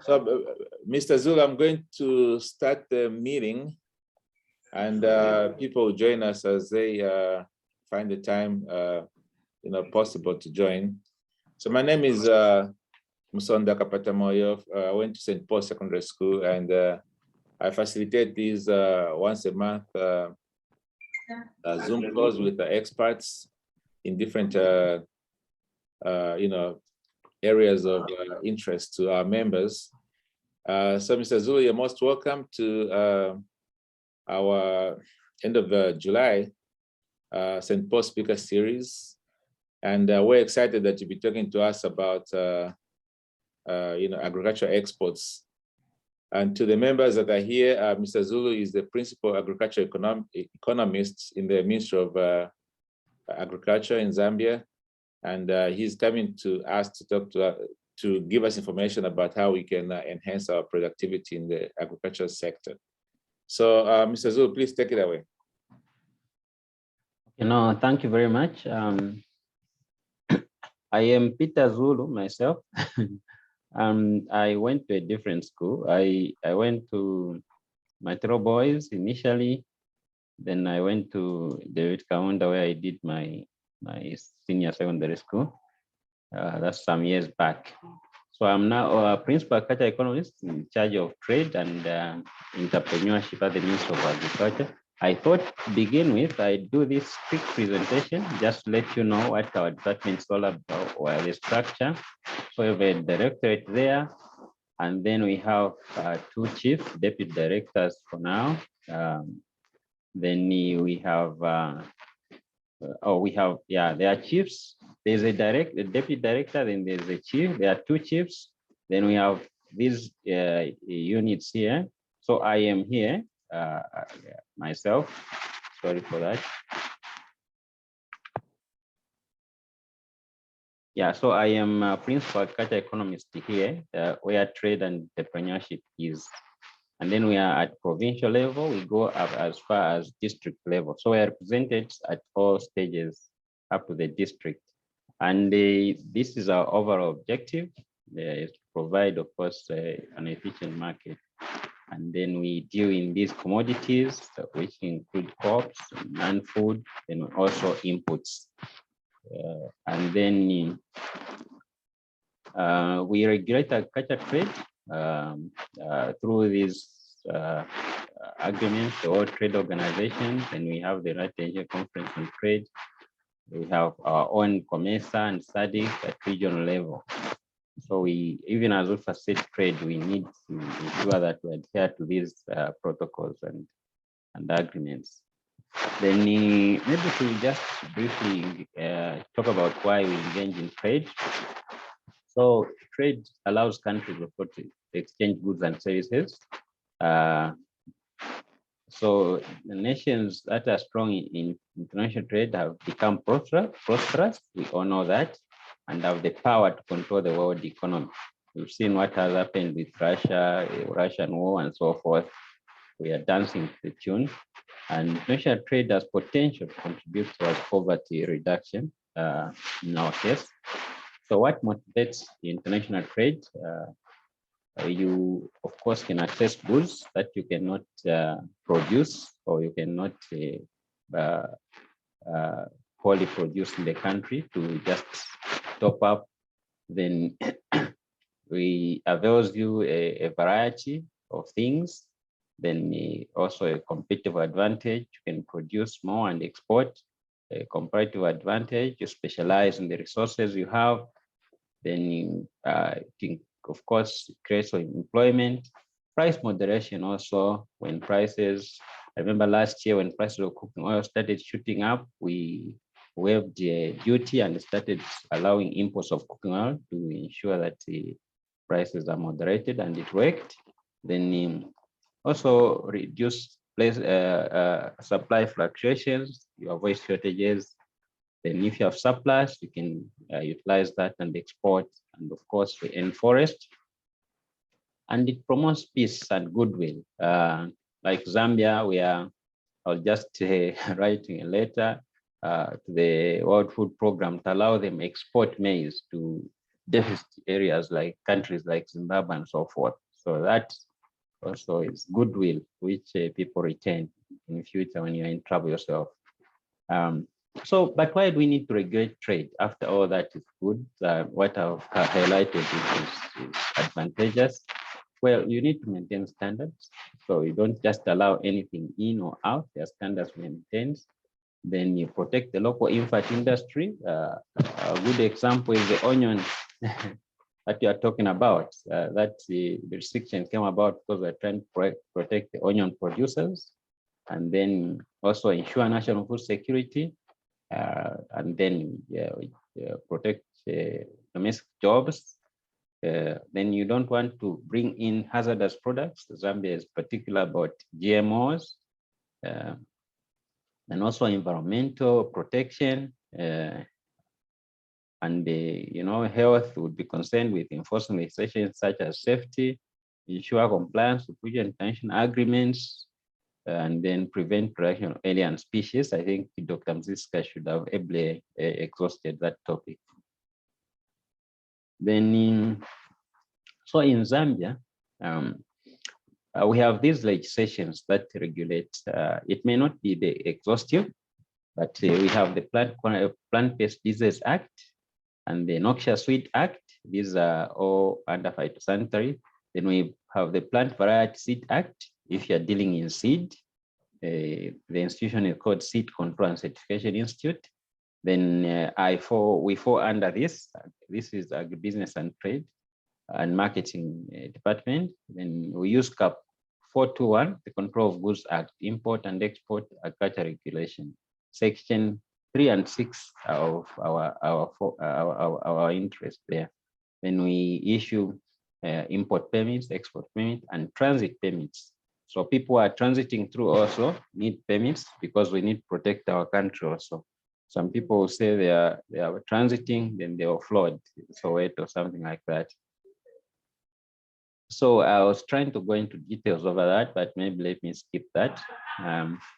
So, Mr. Zulu, I'm going to start the meeting, and people will join us as they find the time, possible to join. So, my name is Musonda Kapatamoyo. I went to St. Paul Secondary School, and I facilitate these once a month Zoom calls with the experts in different, areas of interest to our members. So, Mr. Zulu, you're most welcome to our end of July St. Paul Speaker Series. And we're excited that you'll be talking to us about, agricultural exports. And to the members that are here, Mr. Zulu is the principal agriculture economist in the Ministry of Agriculture in Zambia. And he's coming to us to talk to give us information about how we can enhance our productivity in the agricultural sector. So, Mr. Zulu, please take it away. Thank you very much. I am Peter Zulu myself. I went to a different school. I went to Matero Boys initially. Then I went to David Kaunda, where I did my senior secondary school. That's some years back. So I'm now a principal agriculture economist in charge of trade and entrepreneurship at the Ministry of Agriculture. I thought to begin with, I'd do this quick presentation, just to let you know what our department is all about, or the structure. So we have a directorate there, and then we have two chief deputy directors for now. Then we have, there are chiefs. There's a deputy director, then there's a chief. There are two chiefs. Then we have these units here. So I am here myself. Sorry for that. Yeah, so I am a principal agriculture economist here, where trade and entrepreneurship is. And then we are at provincial level, we go up as far as district level. So we are represented at all stages up to the district. And this is our overall objective, is to provide, of course, an efficient market. And then we deal in these commodities, which include crops, non-food, and also inputs. And then we regulate agriculture trade through these agreements, the World Trade Organization, and we have the United Nations Conference on Trade. We have our own COMESA and SADC at regional level. So we, even as we facilitate trade, we need to ensure that we adhere to these protocols and agreements. Then maybe to just briefly talk about why we engage in trade. So trade allows countries to exchange goods and services. So the nations that are strong in international trade have become prosperous. We all know that, and have the power to control the world economy. We've seen what has happened with Russia, Russian war, and so forth. We are dancing to the tune, and international trade has potential to contribute towards poverty reduction in our case. So what motivates the international trade? You, of course, can access goods that you cannot produce, or you cannot wholly produce in the country to just top up. Then we avails you a variety of things. Then also a competitive advantage. You can produce more and export. A comparative advantage. You specialize in the resources you have. Then of course, creates employment. Price moderation also, when prices, I remember last year when prices of cooking oil started shooting up, we waived the duty and started allowing imports of cooking oil to ensure that the prices are moderated, and it worked. Then also reduce supply fluctuations, you avoid shortages. Then if you have surplus, you can utilize that and export, and of course we enforest. And it promotes peace and goodwill. Like Zambia, I was just writing a letter to the World Food Program to allow them export maize to deficit areas like countries like Zimbabwe and so forth. So that also is goodwill, which people retain in future when you're in trouble yourself. But why do we need to regulate trade? After all that is good, what I've highlighted is advantageous. Well, you need to maintain standards. So you don't just allow anything in or out, there are standards maintained. Then you protect the local infant industry. A good example is the onion that you are talking about. The restriction came about because we're trying to protect the onion producers, and then also ensure national food security, and then protect domestic jobs. Then you don't want to bring in hazardous products. Zambia is particular about GMOs, and also environmental protection, and health would be concerned with enforcing legislation such as safety, ensure compliance with food and international agreements, and then prevent production of alien species. I think Dr. Mziska should have ably exhausted that topic. Then, so in Zambia, we have these legislations that regulate, it may not be the exhaustive, but we have the Plant-Based Disease Act and the Noxious Weed Act. These are all under phytosanitary. Then we have the Plant Variety Seed Act. If you're dealing in seed, the institution is called Seed Control and Certification Institute. Then we fall under this. This is Agribusiness and Trade and Marketing Department. Then we use CAP 421, the Control of Goods Act, Import and Export Agriculture Regulation, Section 3 and 6 of our interest there. Then we issue import permits, export permits, and transit permits. So people who are transiting through also need permits because we need to protect our country also. Some people will say they are transiting, then they are flawed, Soweto or something like that. So I was trying to go into details over that, but maybe let me skip that.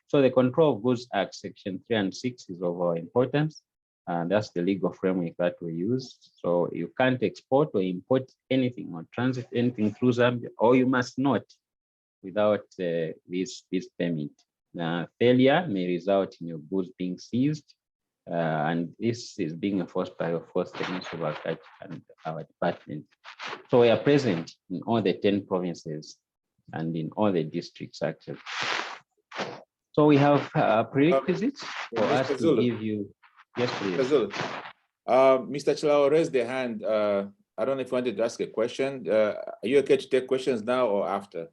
So the Control of Goods Act, Section 3 and 6 is of our importance. And that's the legal framework that we use. So you can't export or import anything or transit anything through Zambia, or you must not without this permit. Failure may result in your goods being seized. And this is being enforced by, of course, the Ministry of Agriculture and our department. So we are present in all the 10 provinces and in all the districts, actually. So we have prerequisites for us to give you. Yes, please. Mr. Chilao raised the hand. I don't know if you wanted to ask a question. Are you okay to take questions now or after?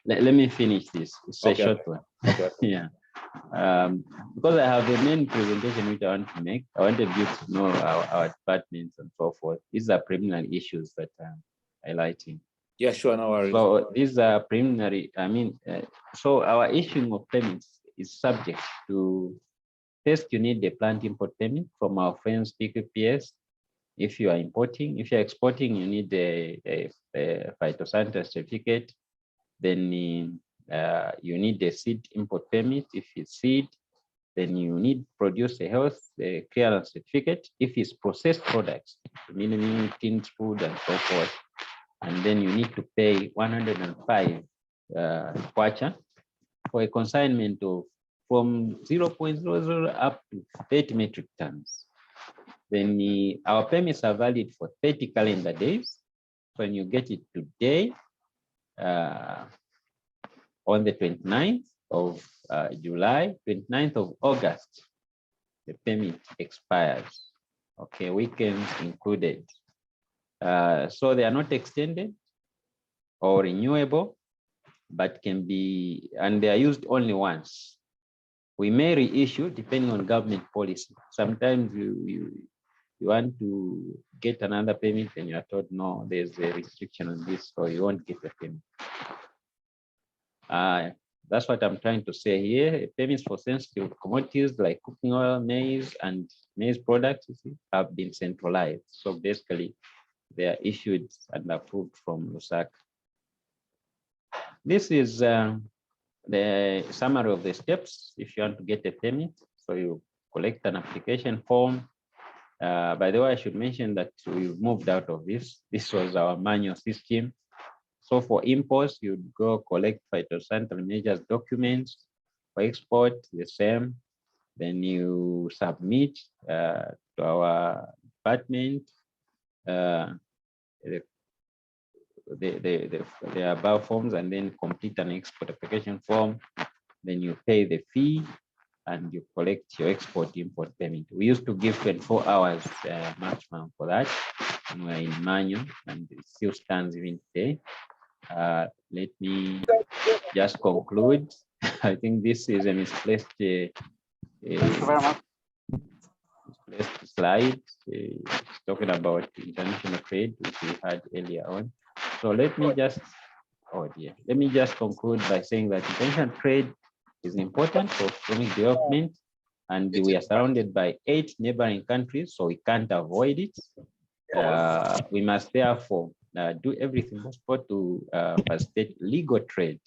Let me finish this. It's a short one. Okay. Yeah. Because I have a main presentation which I want to make. I wanted you to know our departments and so forth. These are preliminary issues that I'm highlighting. Yeah, sure, no worries. So these are preliminary. So our issuing of permits is subject to, first you need the plant import permit from our friends PQPS. If you are importing, if you're exporting, you need a phytosanitary certificate. Then you need the seed import permit. If it's seed, then you need to produce a health clearance certificate. If it's processed products, meaning tinned food and so forth, and then you need to pay 105 kwacha for a consignment of from 0.00 up to 30 metric tons. Then our permits are valid for 30 calendar days. When you get it today, on the 29th of July, 29th of August, the permit expires. Okay, weekends included. So they are not extended or renewable, but can be, and they are used only once. We may reissue depending on government policy. Sometimes you want to get another permit and you are told, no, there's a restriction on this, so you won't get a permit. That's what I'm trying to say here. Permits for sensitive commodities like cooking oil, maize, and maize products have been centralized. So basically, they are issued and approved from Lusaka. This is the summary of the steps if you want to get a permit. So you collect an application form. By the way, I should mention that we've moved out of this. This was our manual system. So for imports, you'd go collect phytosanitary measures documents. For export, the same. Then you submit to our department the above forms, and then complete an export application form. Then you pay the fee and you collect your export import payment. We used to give 24 hours maximum for that, and we're in manual, and it still stands even today. Let me just conclude. I think this is a misplaced slide. It's talking about international trade, which we had earlier on. So let me just, let me just conclude by saying that international trade is important for economic development, and we are surrounded by 8 neighboring countries, so we can't avoid it. We must therefore do everything possible to facilitate legal trade.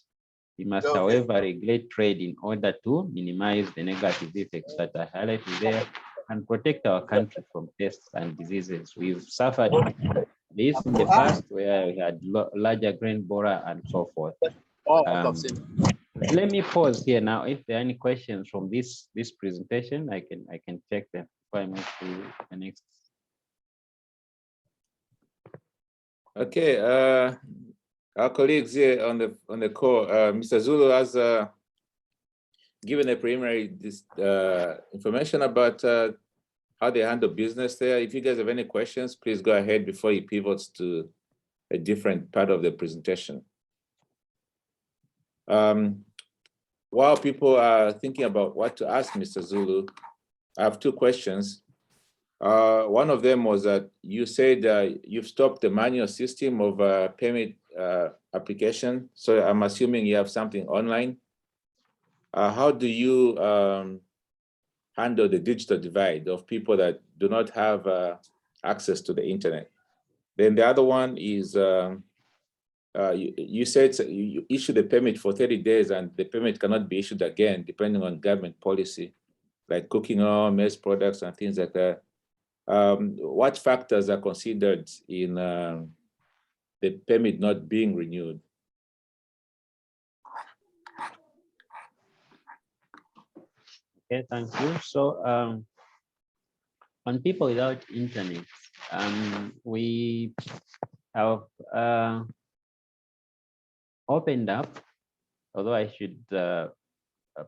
We must, however, regulate trade in order to minimize the negative effects that are highlighted there and protect our country from pests and diseases. We've suffered this in the past, where we had larger grain borer and so forth. Let me pause here now. If there are any questions from this presentation, I can take them before I move to the next. Okay, our colleagues here on the call, Mr. Zulu has given a preliminary information about how they handle business there. If you guys have any questions, please go ahead before he pivots to a different part of the presentation. While people are thinking about what to ask Mr. Zulu, I have 2 questions. One of them was that you said you've stopped the manual system of payment application. So I'm assuming you have something online. How do you handle the digital divide of people that do not have access to the internet? Then the other one is you said you issue the permit for 30 days and the permit cannot be issued again depending on government policy, like cooking oil, maize products and things like that. What factors are considered in the permit not being renewed? Okay, thank you. So on people without internet, we have opened up, although I should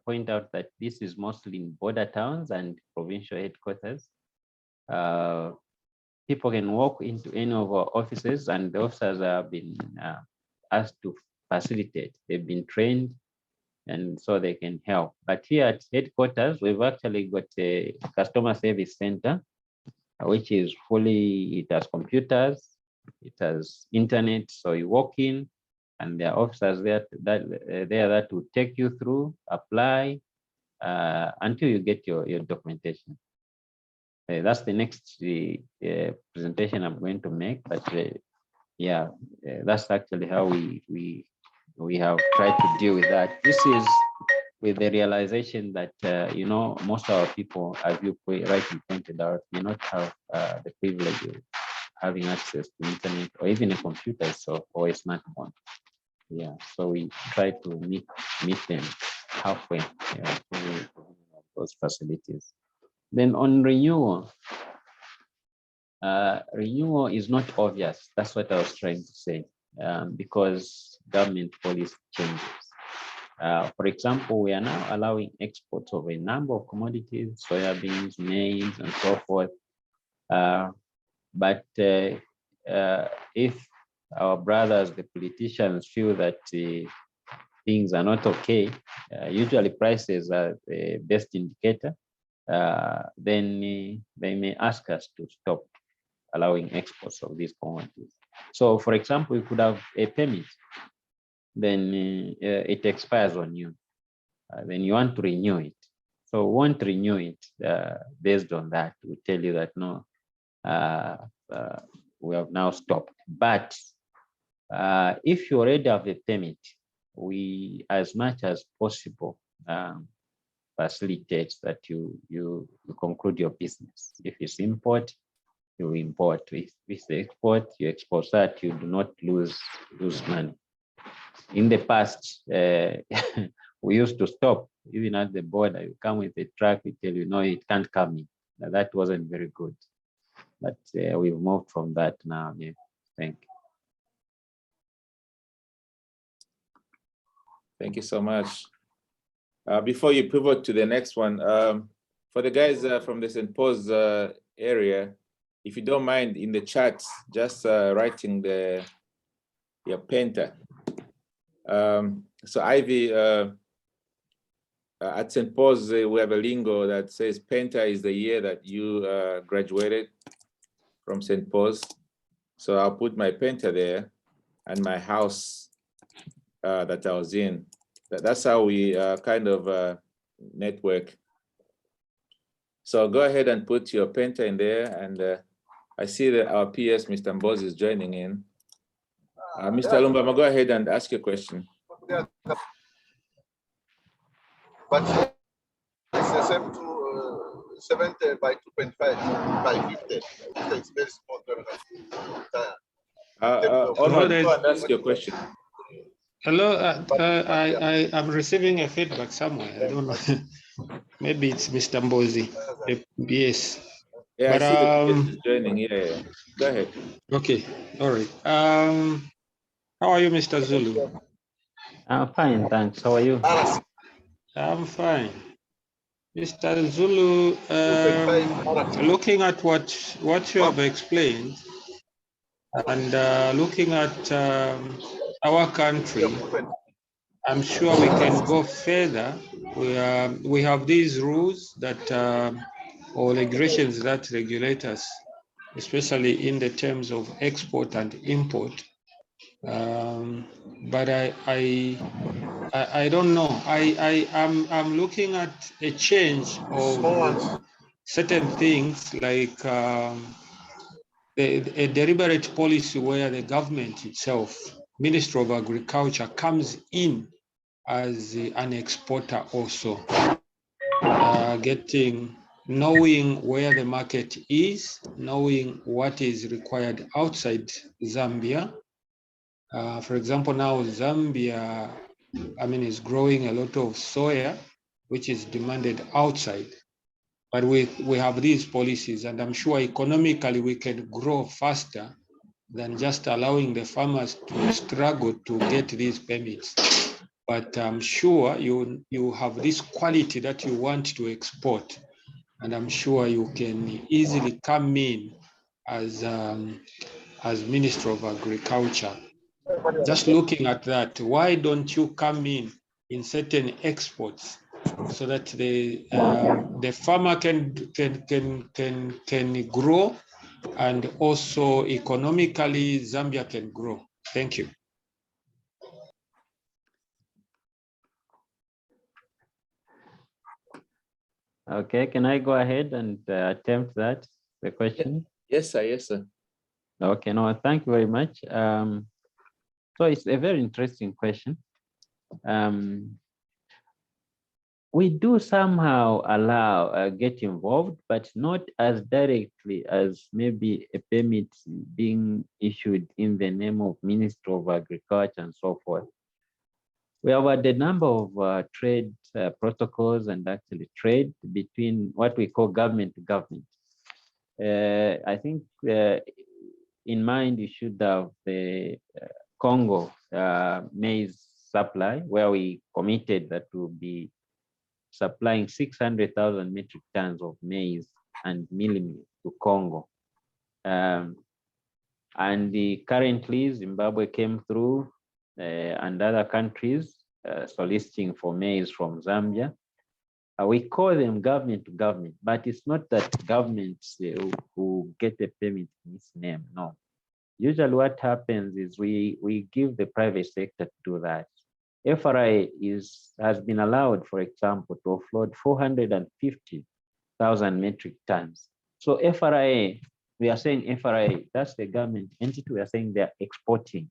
point out that this is mostly in border towns and provincial headquarters. People can walk into any of our offices, and the officers have been asked to facilitate. They've been trained, and so they can help. But here at headquarters, we've actually got a customer service center, which is it has computers, it has internet. So you walk in, and there are officers there that will take you through, apply until you get your documentation. That's the next presentation I'm going to make, but yeah, that's actually how we have tried to deal with that. This is with the realization that you know, most of our people, as you rightly pointed out, may not have the privilege of having access to internet or even a computer or a smartphone. Yeah, so we try to meet them halfway through those facilities. Then on renewal, renewal is not obvious. That's what I was trying to say, because government policy changes. For example, we are now allowing exports of a number of commodities, soya beans, maize, and so forth. But if our brothers, the politicians, feel that things are not okay, usually prices are the best indicator, then they may ask us to stop allowing exports of these commodities. So, for example, you could have a permit, then it expires on you. Then you want to renew it. So we won't renew it based on that. We tell you that no, we have now stopped. But if you already have a permit, we, as much as possible, facilitates that you conclude your business. If it's import, you import. If it's export, you export, so that you do not lose money. In the past, we used to stop even at the border. You come with a truck, we tell you no, it can't come in. Now, that wasn't very good, but we've moved from that now. Yeah, thank you. Thank you so much. Before you pivot to the next one, for the guys from the St. Paul's area, if you don't mind, in the chat, just writing your penta. So Ivy, at St. Paul's, we have a lingo that says penta is the year that you graduated from St. Paul's. So I'll put my penta there and my house that I was in. That's how we kind of network. So go ahead and put your penta in there. And I see that our PS, Mr. Mbozi, is joining in. Mr. Lumbama, go ahead and ask your question. But it's the same to 70 by 2.5 by 50. It's very small. Go and ask your question. Hello, I am receiving a feedback somewhere. I don't know. Maybe it's Mr. Mbozi. Yes. Yeah, but, I see the PS is joining. Yeah. Go ahead. Okay. All right. How are you, Mr. Zulu? I'm fine, thanks. How are you? I'm fine. Mr. Zulu, looking at what you have explained and looking at our country, I'm sure we can go further. We have these rules that or regulations that regulate us, especially in the terms of export and import. But I don't know. I'm looking at a change of certain things like a deliberate policy where the government itself, Ministry of Agriculture, comes in as an exporter also, knowing where the market is, knowing what is required outside Zambia. For example, now Zambia, is growing a lot of soya, which is demanded outside. But we have these policies, and I'm sure economically we can grow faster than just allowing the farmers to struggle to get these permits. But I'm sure you have this quality that you want to export, and I'm sure you can easily come in as Minister of Agriculture. Just looking at that, why don't you come in certain exports so that the farmer can grow, and also economically Zambia can grow? Thank you. Okay, can I go ahead and attempt that, the question? Yes, sir. Yes, sir. Okay, no, thank you very much. So it's a very interesting question. We do somehow allow get involved, but not as directly as maybe a permit being issued in the name of Ministry of Agriculture and so forth. We have had a number of trade protocols and actually trade between what we call government to government. I think in mind you should have the Congo maize supply, where we committed that we'll be supplying 600,000 metric tons of maize and milling to Congo. And currently Zimbabwe came through and other countries soliciting for maize from Zambia. We call them government to government, but it's not that governments who get a permit in its name, no. Usually what happens is we give the private sector to do that. FRI has been allowed, for example, to offload 450,000 metric tons. So FRI, we are saying FRI, that's the government entity, we are saying they're exporting.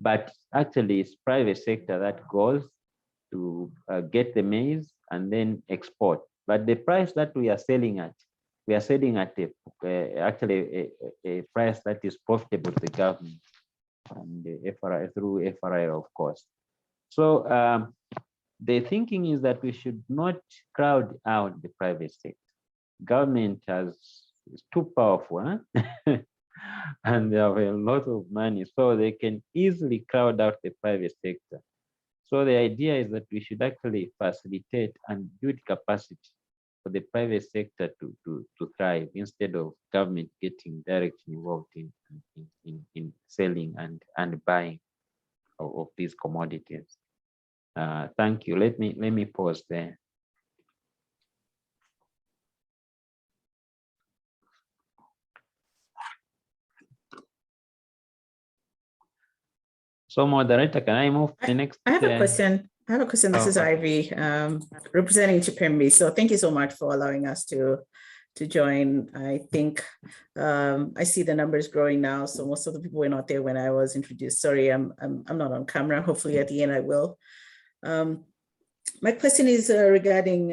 But actually it's private sector that goes to get the maize and then export. But the price that we are selling at actually a price that is profitable to the government and the FRA through FRA, of course. So the thinking is that we should not crowd out the private sector. Government is too powerful, huh? And they have a lot of money, so they can easily crowd out the private sector. So the idea is that we should actually facilitate and build capacity for the private sector to thrive instead of government getting directly involved in selling and buying of these commodities. Thank you. Let me pause there. So, moderator, can I move to the next? I have a question. This is Ivy, representing Chipembi. So thank you so much for allowing us to join. I think I see the numbers growing now. So most of the people were not there when I was introduced. Sorry, I'm not on camera. Hopefully at the end I will. My question is regarding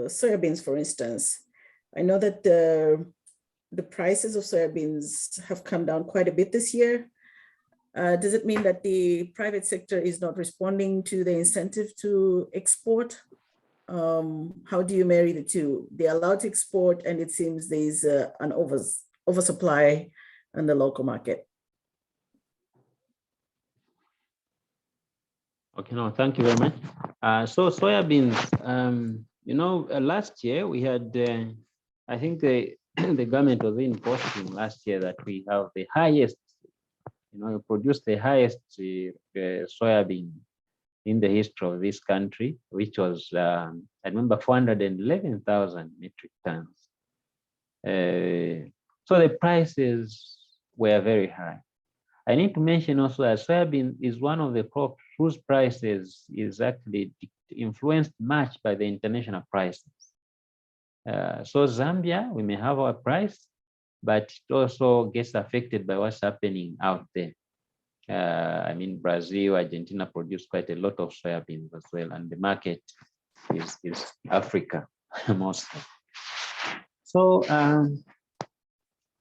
soya beans, for instance. I know that the prices of soya beans have come down quite a bit this year. Does it mean that the private sector is not responding to the incentive to export? How do you marry the two? They're allowed to export, and it seems there's an oversupply in the local market. Okay, no, thank you very much. So soya beans, last year we had, I think the government was in posting last year that we have the highest, we produced the highest soybean in the history of this country, which was, I remember, 411,000 metric tons. So the prices were very high. I need to mention also that soybean is one of the crops whose prices is actually influenced much by the international prices. So Zambia, we may have our price, but it also gets affected by what's happening out there. I mean, Brazil, Argentina produce quite a lot of soybeans as well, and the market is Africa mostly. So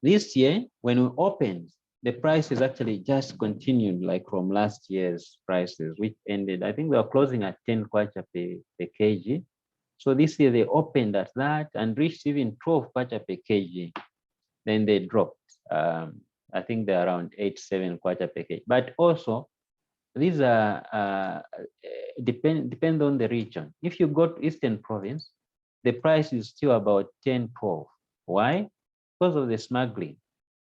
this year, when we opened, the prices actually just continued like from last year's prices, which ended, I think they were closing at 10 kwacha per kg. So this year they opened at that and reached even 12 kwacha per kg. Then they dropped. I think they're around 8-7 kwacha per kg. But also, these are depend on the region. If you go to Eastern Province, the price is still about 10-12. Why? Because of the smuggling.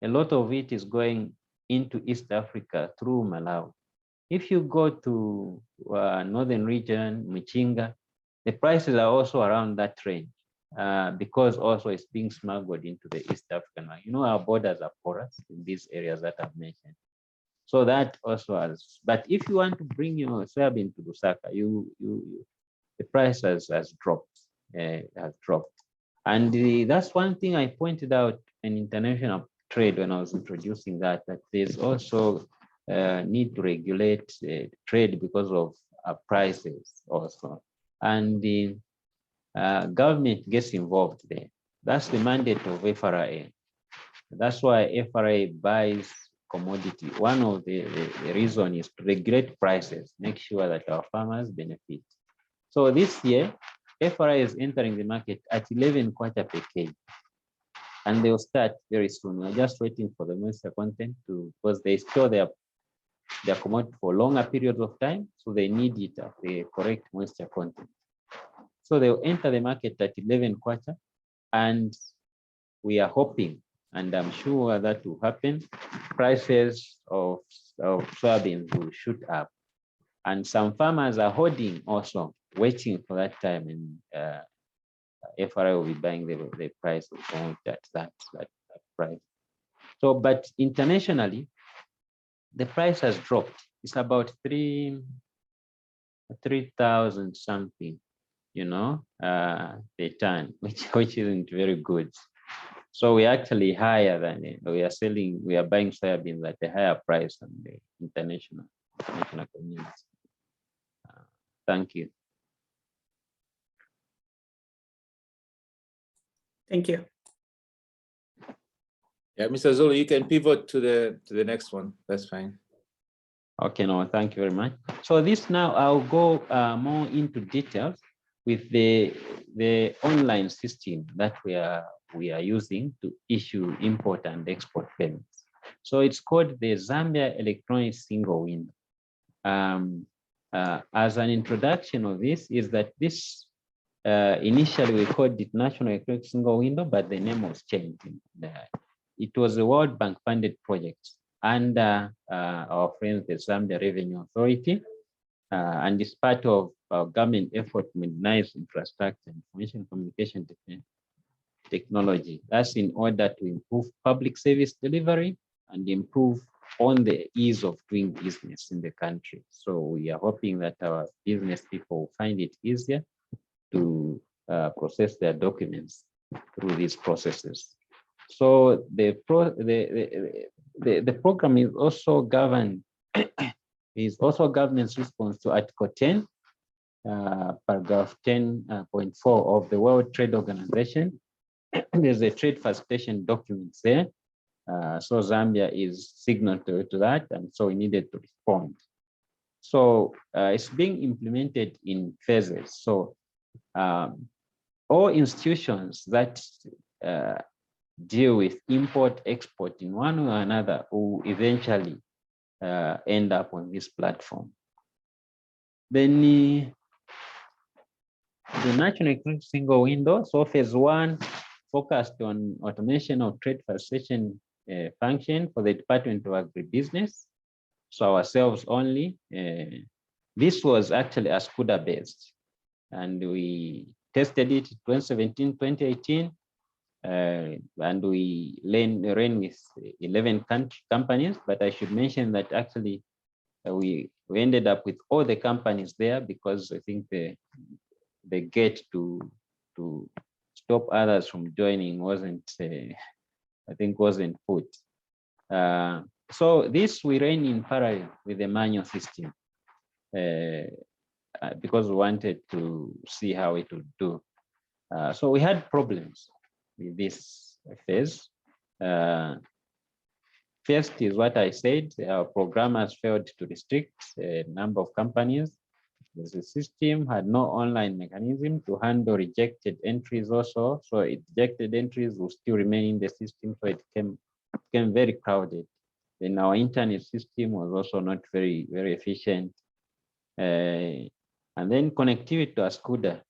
A lot of it is going into East Africa through Malawi. If you go to northern region, Michinga, the prices are also around that range because also it's being smuggled into the East African market. Our borders are porous in these areas that I've mentioned. So that also has, but if you want to bring your soybean to Lusaka, the price has dropped, And that's one thing I pointed out in international trade when I was introducing that there's also need to regulate trade because of prices also. And the government gets involved there. That's the mandate of FRA. That's why FRA buys commodity. One of the reason is to regulate prices, make sure that our farmers benefit. So this year, FRA is entering the market at 11 kwacha per kg. And they'll start very soon. We're just waiting for the moisture content because they store their commodity for longer periods of time. So they need it at the correct moisture content. So they'll enter the market at 11 kwacha. And we are hoping, and I'm sure that will happen, prices of soybeans will shoot up. And some farmers are holding also, waiting for that time. And FRA will be buying the price of that price. So, but internationally, the price has dropped. It's about 3,000 something, per ton, which isn't very good. So we're actually higher than it. We are buying soybeans at a higher price than the international community. Thank you. Thank you. Yeah, Mr. Zulu, you can pivot to the next one. That's fine. Okay, no, thank you very much. So this now I'll go more into details with the online system that we are using to issue import and export payments. So it's called the Zambia Electronic Single Window. As an introduction of this is that this initially we called it National Electronic Single Window, but the name was changed. It was a World Bank funded project under our friends, the Zambia Revenue Authority, and it's part of our government effort to modernize infrastructure, information communication technology. That's in order to improve public service delivery and improve on the ease of doing business in the country. So we are hoping that our business people will find it easier to process their documents through these processes. So the program is also governed, is also government's response to Article 10, paragraph 10.4 of the World Trade Organization. There's a trade facilitation document there. So Zambia is signatory to that, and so we needed to respond. So it's being implemented in phases. So all institutions that deal with import, export in one way or another will eventually end up on this platform. Then the National Electronic Single Window, so phase 1 focused on automation of trade facilitation function for the Department of Agribusiness. So ourselves only. This was actually ASCUDA based, and we tested it 2017, 2018, and we ran with 11 companies. But I should mention that actually we ended up with all the companies there because I think the gate to stop others from joining wasn't, I think, wasn't put. So this we ran in parallel with the manual system because we wanted to see how it would do. So we had problems with this phase. First is what I said, our programmers failed to restrict a number of companies. The system had no online mechanism to handle rejected entries also. So rejected entries will still remain in the system, so it became very crowded. Then our internet system was also not very efficient. And then connectivity to ASCUDA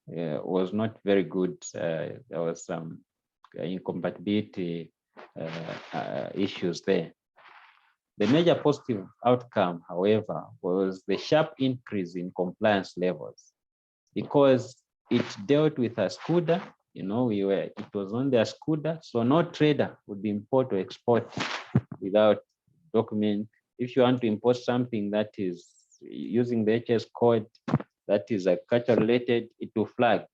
was not very good. There was some incompatibility issues there. The major positive outcome, however, was the sharp increase in compliance levels because it dealt with ASCUDA. You know, it was on the ASCUDA, so no trader would import or export without document. If you want to import something that is using the HS code that is agriculture related, it will flag.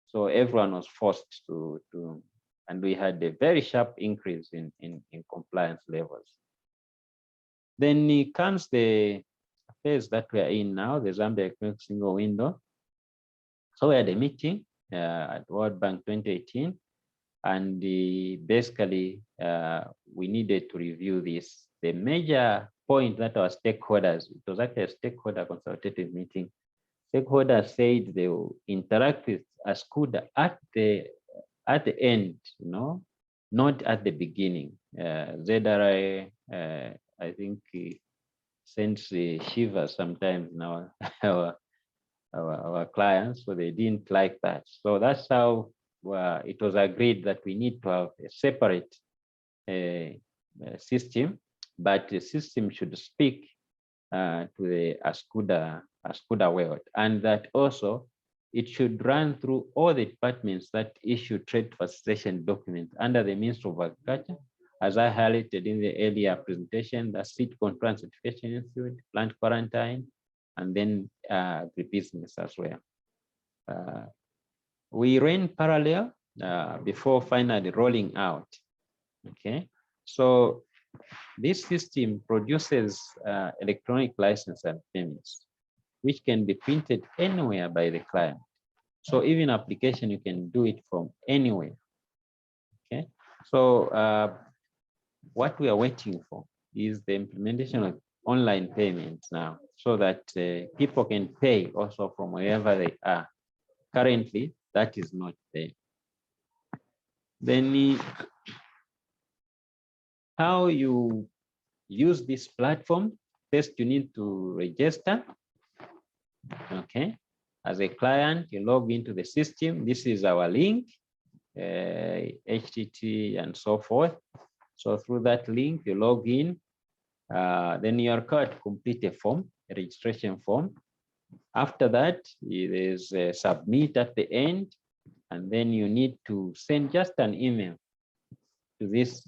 So everyone was forced to and we had a very sharp increase in compliance levels. Then it comes the phase that we are in now, the Zambia Economic Single Window. So we had a meeting at World Bank 2018, and basically we needed to review this. The major point that our stakeholders, it was actually a stakeholder consultative meeting, stakeholders said they will interact with ASCUDA at the end, you know, not at the beginning. ZRI, I think, sends shivers sometimes in our clients, so they didn't like that. So that's how it was agreed that we need to have a separate system, but the system should speak to the ASCUDA world, and that also it should run through all the departments that issue trade facilitation documents under the Ministry of Agriculture, as I highlighted in the earlier presentation, the Seed Control and Certification Institute, Plant Quarantine, and then agribusiness as well. We ran parallel before finally rolling out. Okay, so this system produces electronic license and permits, which can be printed anywhere by the client. So even application, you can do it from anywhere. Okay. So what we are waiting for is the implementation of online payments now, so that people can pay also from wherever they are. Currently, that is not there. Then how you use this platform? First, you need to register. Okay. As a client, you log into the system. This is our link, HTTP and so forth. So through that link, you log in. Then you are required to complete a form, a registration form. After that, there's a submit at the end, and then you need to send just an email to these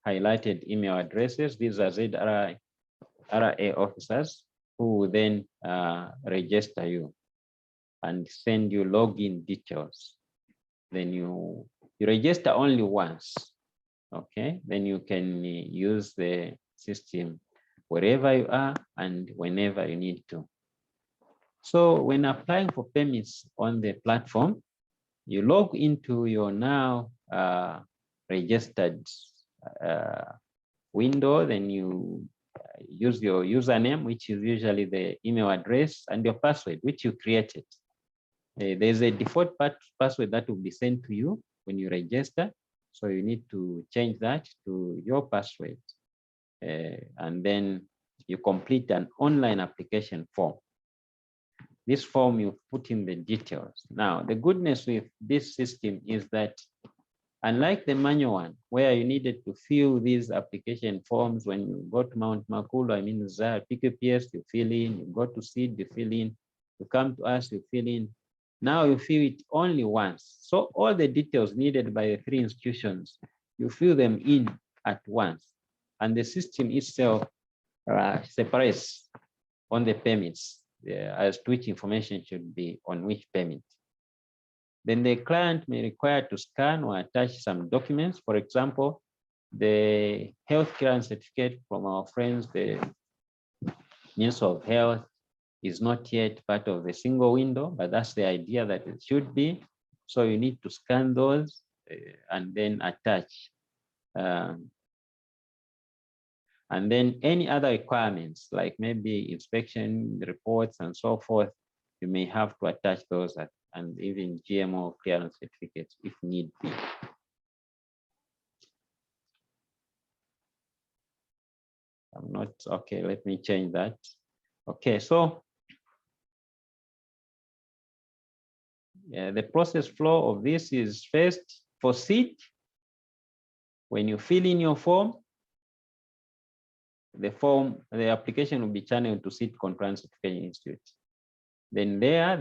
highlighted email addresses. These are ZRA officers who will then register you and send you login details. Then you register only once. Okay, then you can use the system wherever you are and whenever you need to. So when applying for permits on the platform, you log into your now registered window, then you use your username, which is usually the email address, and your password, which you created. There's a default password that will be sent to you when you register. So you need to change that to your password. And then you complete an online application form. This form, you put in the details. Now, the goodness with this system is that unlike the manual one, where you needed to fill these application forms when you go to Mount Makulu, I mean, PQPS, you fill in, you go to SEED, you fill in, you come to us, you fill in. Now you fill it only once. So all the details needed by the three institutions, you fill them in at once. And the system itself separates on the permits as to which information should be on which permit. Then the client may require to scan or attach some documents. For example, the health clearance certificate from our friends, the Ministry of Health, is not yet part of the single window, but that's the idea that it should be. So you need to scan those and then attach. And then any other requirements, like maybe inspection reports and so forth, you may have to attach those and even GMO clearance certificates if need be. I'm not, okay, let me change that. Okay, so the process flow of this is first for SEED. When you fill in your form, the application will be channeled to SEED Compliance Certification Institute. Then there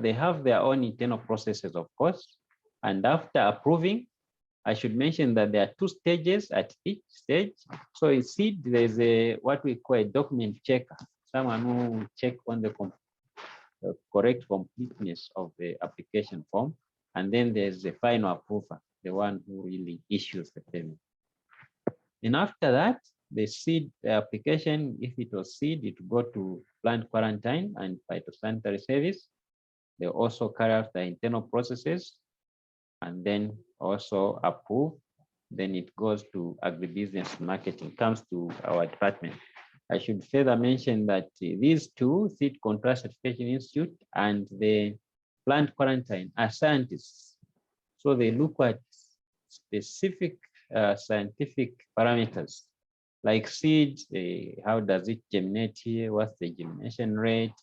they have their own internal processes, of course. And after approving, I should mention that there are 2 stages at each stage. So in SEED, there's what we call a document checker, someone who check on the correct completeness of the application form. And then there's the final approver, the one who really issues the payment. And after that, the SEED application, if it was SEED, it would go to plant quarantine and phytosanitary service. They also carry out the internal processes and then also approve. Then it goes to agribusiness marketing, comes to our department. I should further mention that these 2, SEED Compliance Certification Institute and the plant quarantine, are scientists. So they look at specific scientific parameters like seed, how does it germinate here? What's the germination rate?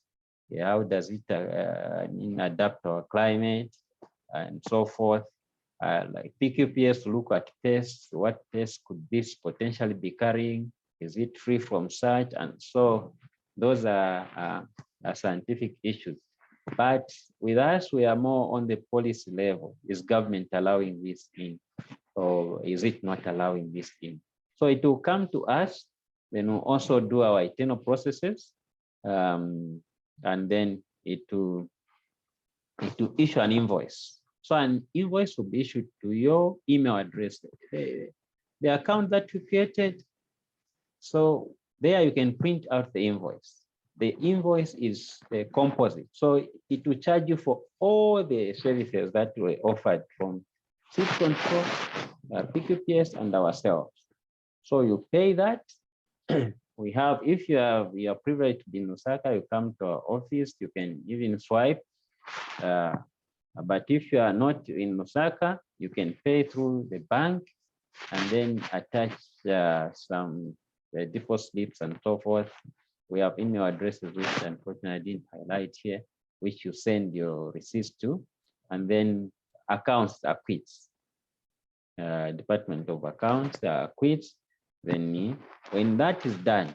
How does it adapt to our climate and so forth? Like PQPS, look at pests. What pests could this potentially be carrying? Is it free from such? And so those are scientific issues. But with us, we are more on the policy level. Is government allowing this in, or is it not allowing this in? So it will come to us, then we'll also do our internal processes, and then it will issue an invoice. So an invoice will be issued to your email address, the account that you created. So there you can print out the invoice. the invoice is a composite. So it will charge you for all the services that were offered from seed control, PQPS, and ourselves. So you pay that. We have, if you are privileged to be in Lusaka, you come to our office, you can even swipe. But if you are not in Lusaka, you can pay through the bank and then attach some default slips and so forth. We have email addresses, which unfortunately I didn't highlight here, which you send your receipts to, and then accounts are quits. Department of Accounts quits. Then when that is done,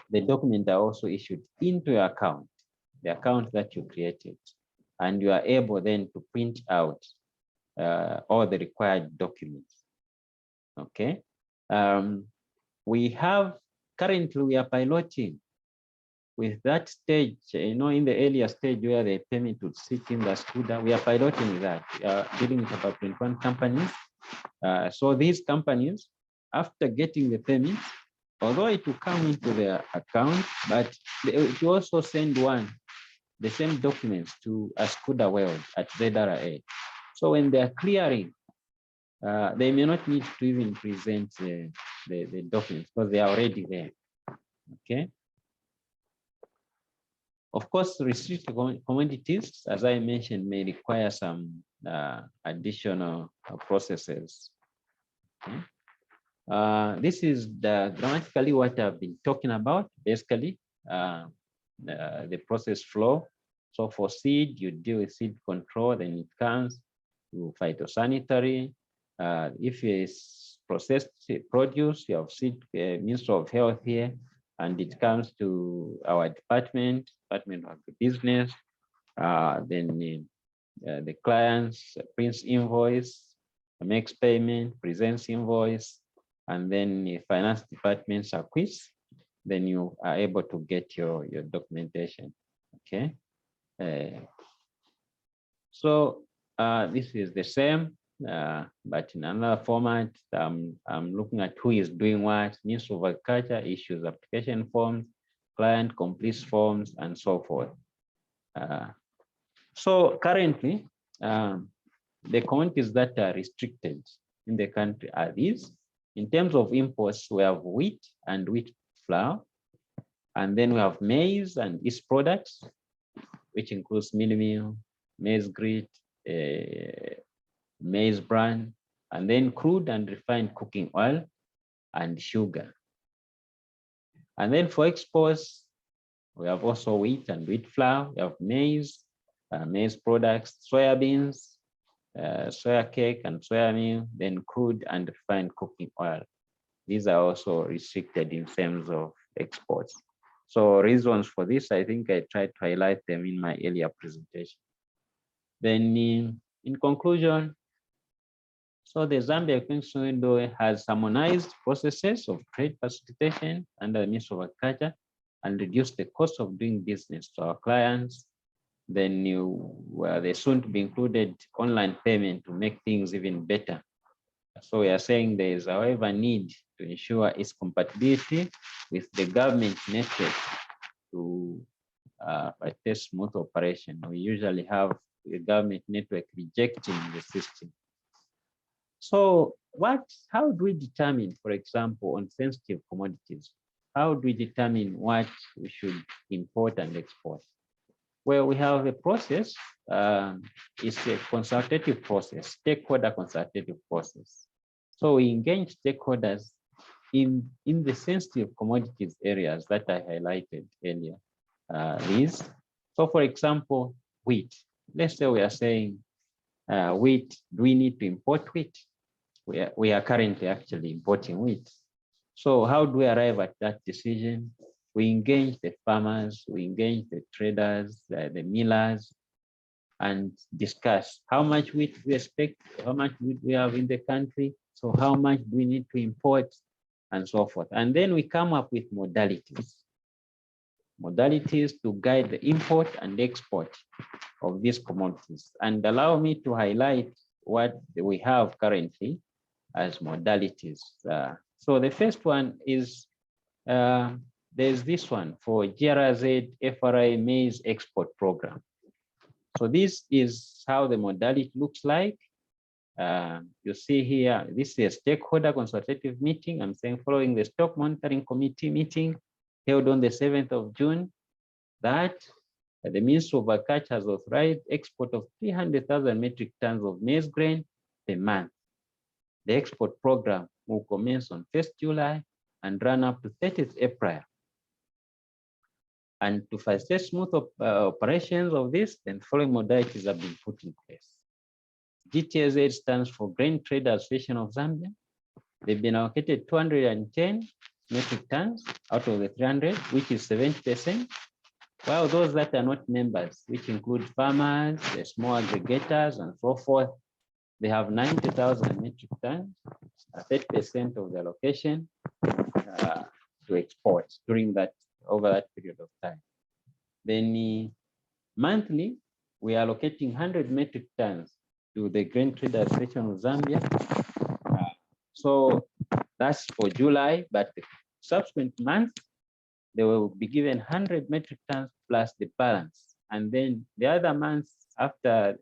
the documents are also issued into your account, the account that you created, and you are able then to print out all the required documents. Okay. Currently we are piloting with that stage, in the earlier stage where the payment would sit in the SCUDA, we are piloting with that. We are dealing with about 21 companies. So these companies, after getting the payments, although it will come into their account, but it will also send the same documents to a SCUDA world at ZRA. So when they are clearing, they may not need to even present the documents because they are already there. Okay. Of course, restricted commodities, as I mentioned, may require some additional processes. Okay. This is grammatically what I've been talking about, basically, the process flow. So for seed, you deal with seed control, then it comes to phytosanitary. If it's processed produce, you have seed Ministry of Health here, and it comes to our Department of Business. Then the clients prints invoice, makes payment, presents invoice, and then the finance departments are quiz. Then you are able to get your documentation. Okay. So this is the same, but in another format. I'm looking at who is doing what. Ministry of Agriculture issues application forms, client completes forms, and so forth. So currently, the commodities that are restricted in the country are these. In terms of imports, we have wheat and wheat flour, and then we have maize and its products, which includes meal, maize grit, maize bran, and then crude and refined cooking oil and sugar. And then for exports, we have also wheat and wheat flour, we have maize, maize products, soya beans, soya cake and soya meal, then crude and refined cooking oil. These are also restricted in terms of exports. So reasons for this, I think I tried to highlight them in my earlier presentation. Then in conclusion, so the Zambia Extension Window has harmonized processes of trade facilitation under the Ministry of Agriculture and reduced the cost of doing business to our clients. Then they soon to be included online payment to make things even better. So we are saying there is, however, need to ensure its compatibility with the government network to test smooth operation. We usually have the government network rejecting the system. So how do we determine, for example, on sensitive commodities, how do we determine what we should import and export? Well, we have a process, it's a consultative process, stakeholder consultative process. So we engage stakeholders in the sensitive commodities areas that I highlighted earlier. So for example, wheat. Let's say we are saying wheat, do we need to import wheat? We are currently actually importing wheat. So how do we arrive at that decision? We engage the farmers, we engage the traders, the millers, and discuss how much wheat we expect, how much wheat we have in the country, so how much do we need to import, and so forth. And then we come up with modalities. Modalities to guide the import and export of these commodities. And allow me to highlight what we have currently as modalities. So the first one is there's this one for GRZ FRA Maize Export Program. So this is how the modality looks like. You see here, this is a stakeholder consultative meeting. I'm saying following the Stock Monitoring Committee meeting held on the 7th of June, that the Ministry of Agriculture has authorized export of 300,000 metric tons of maize grain per month. The export program will commence on 1st July and run up to 30th April. And to facilitate smooth operations of this, then following modalities have been put in place. GTZ stands for Grain Trade Association of Zambia. They've been allocated 210 metric tons out of the 300, which is 70%. While those that are not members, which include farmers, the small aggregators, and so forth, they have 90,000 metric tons, 30% of the allocation to export over that period of time. Then monthly, we are allocating 100 metric tons to the Grain Trade Association of Zambia. So that's for July, but the subsequent month, they will be given 100 metric tons plus the balance. And then the other months after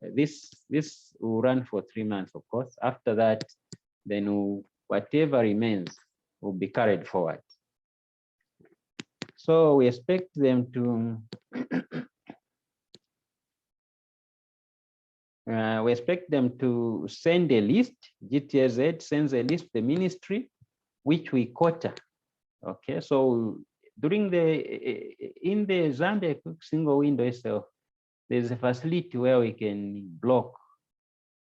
this will run for 3 months, of course. After that, then whatever remains will be carried forward. So we expect them to send a list. GTZ sends a list to the ministry, which we quota. Okay, so in the Zambia single window itself, there's a facility where we can block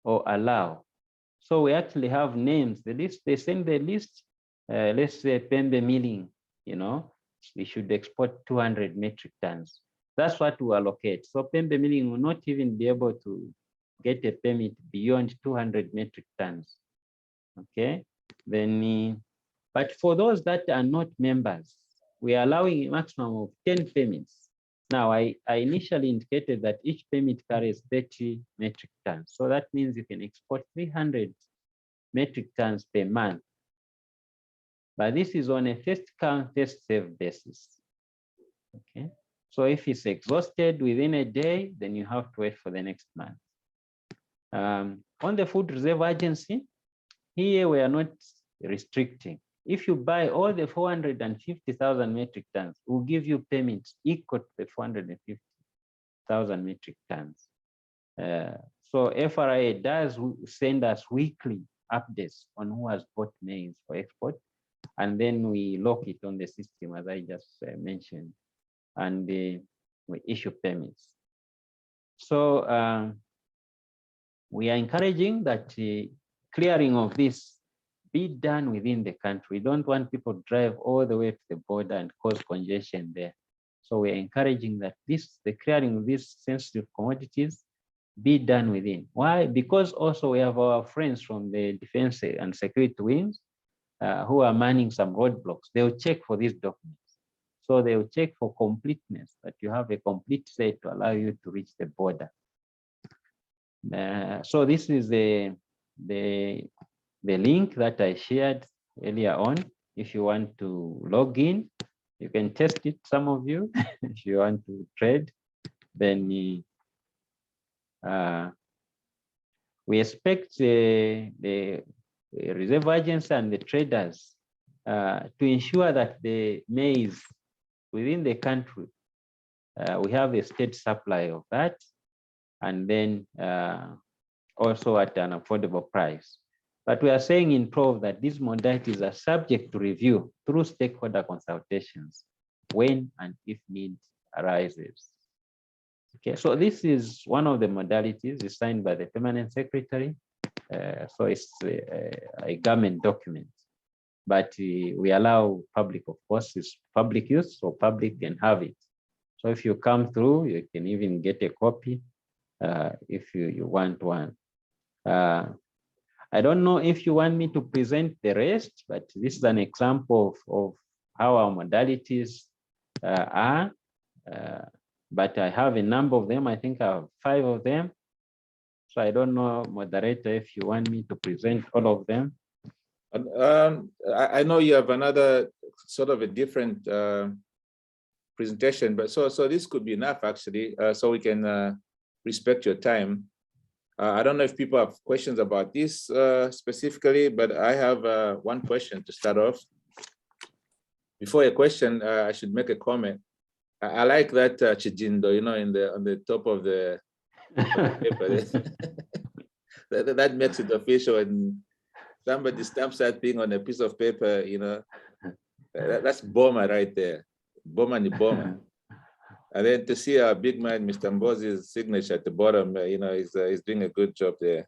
or allow. So we actually have names. The list, they send the list, let's say Pembe milling, we should export 200 metric tons. That's what we allocate. So Pembe milling will not even be able to get a permit beyond 200 metric tons. Okay, then, but for those that are not members, we are allowing a maximum of 10 permits. Now, I initially indicated that each permit carries 30 metric tons. So that means you can export 300 metric tons per month. But this is on a first come, first served basis. Okay. So if it's exhausted within a day, then you have to wait for the next month. On the Food Reserve Agency, here we are not restricting. If you buy all the 450,000 metric tons, we'll give you payments equal to the 450,000 metric tons. So FRA does send us weekly updates on who has bought maize for export, and then we lock it on the system, as I just mentioned, and we issue permits. So we are encouraging that clearing of this be done within the country. We don't want people to drive all the way to the border and cause congestion there. So we're encouraging that the clearing of these sensitive commodities be done within. Why? Because also we have our friends from the defense and security wings who are manning some roadblocks. They'll check for these documents. So they'll check for completeness, that you have a complete set to allow you to reach the border. So this is the link that I shared earlier on. If you want to log in, you can test it, some of you. If you want to trade, then we expect the reserve agents and the traders to ensure that the maize within the country, we have a state supply of that, and then also at an affordable price. But we are saying in 12 that these modalities are subject to review through stakeholder consultations when and if need arises. Okay, so this is one of the modalities signed by the permanent secretary. So it's a government document, but we allow public, of course, it's public use, so public can have it. So if you come through, you can even get a copy if you want one. I don't know if you want me to present the rest, but this is an example of how our modalities are. But I have a number of them. I think I have 5 of them. So I don't know, moderator, if you want me to present all of them. I know you have another sort of a different presentation, but so this could be enough actually, so we can respect your time. I don't know if people have questions about this specifically, but I have one question to start off. Before a question, I should make a comment. I like that Chijindo, you know, on the top of the paper. that makes it official, and somebody stamps that thing on a piece of paper, you know. That's Boma right there, Boma ni Boma. And then to see our big man, Mr. Mbozi's signature at the bottom, you know, he's doing a good job there.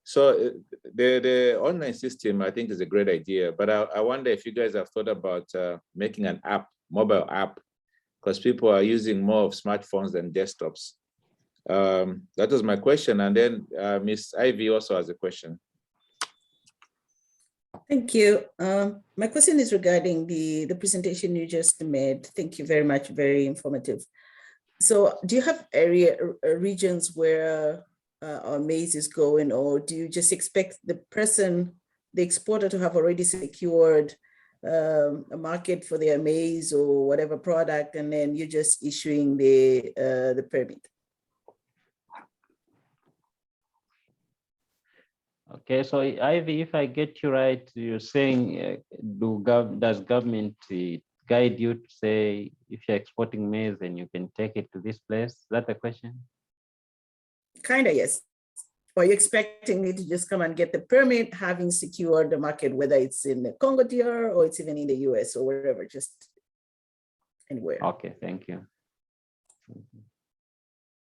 So the online system, I think, is a great idea, but I wonder if you guys have thought about making an app, mobile app, because people are using more of smartphones than desktops. That was my question. And then Ms. Ivy also has a question. Thank you. My question is regarding the presentation you just made. Thank you very much, very informative. So do you have regions where our maize is going, or do you just expect the exporter to have already secured a market for their maize or whatever product, and then you're just issuing the permit? Okay, so Ivy, if I get you right, you're saying, does government guide you to say, if you're exporting maize, then you can take it to this place? Is that the question? Kind of, yes. Or you're expecting me to just come and get the permit, having secured the market, whether it's in the Congo DR or it's even in the US or wherever, just anywhere. Okay, thank you.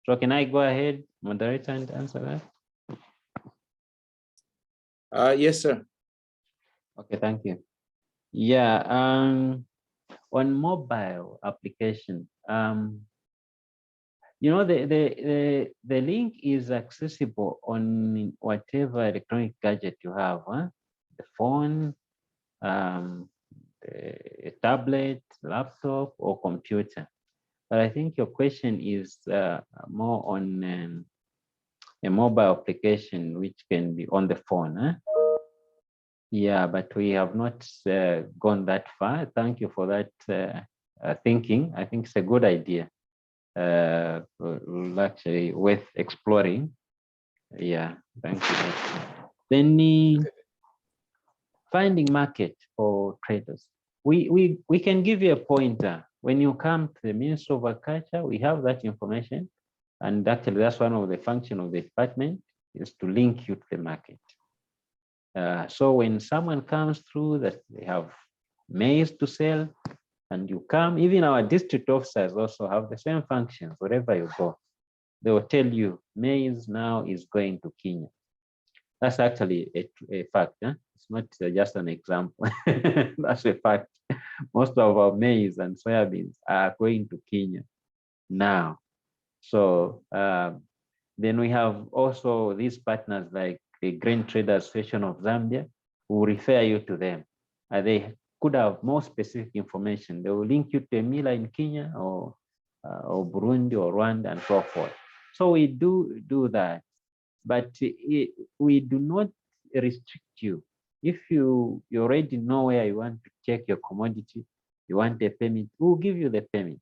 So can I go ahead, moderator, and answer that? Yes, sir. Okay, thank you. Yeah, on mobile application, you know, the link is accessible on whatever electronic gadget you have, huh? The phone, a tablet, laptop, or computer. But I think your question is more on a mobile application, which can be on the phone. Huh? Yeah, but we have not gone that far. Thank you for that thinking. I think it's a good idea. Actually worth exploring. Yeah, thank you. Then finding market for traders. We can give you a pointer. When you come to the Ministry of Agriculture, we have that information. And actually, that's one of the functions of the department, is to link you to the market. So when someone comes through that they have maize to sell, and you come, even our district officers also have the same functions wherever you go. They will tell you maize now is going to Kenya. That's actually a fact. Huh? It's not just an example. That's a fact. Most of our maize and soya beans are going to Kenya now. So then we have also these partners like the Grain Traders Association of Zambia, who refer you to them. They could have more specific information. They will link you to a miller in Kenya or Burundi or Rwanda and so forth. So we do that, but we do not restrict you. If you already know where you want to check your commodity, you want a permit, we'll give you the permit.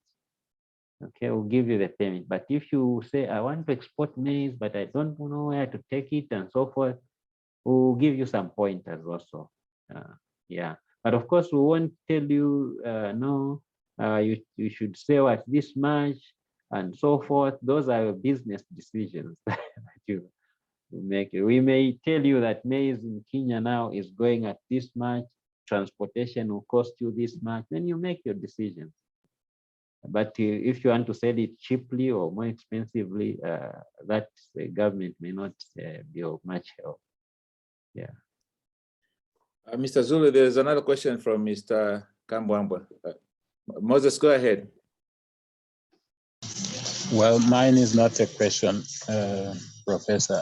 Okay, we'll give you the permit. But if you say, I want to export maize, but I don't know where to take it and so forth, we'll give you some pointers also. Yeah. But of course, we won't tell you, no, you should sell at this much and so forth. Those are your business decisions that you make. We may tell you that maize in Kenya now is going at this much, transportation will cost you this much, then you make your decisions. But if you want to sell it cheaply or more expensively, that the government may not be of much help. Yeah. Mr. Zulu, there's another question from Mr. Kambwamba. Moses, go ahead. Well, mine is not a question, Professor.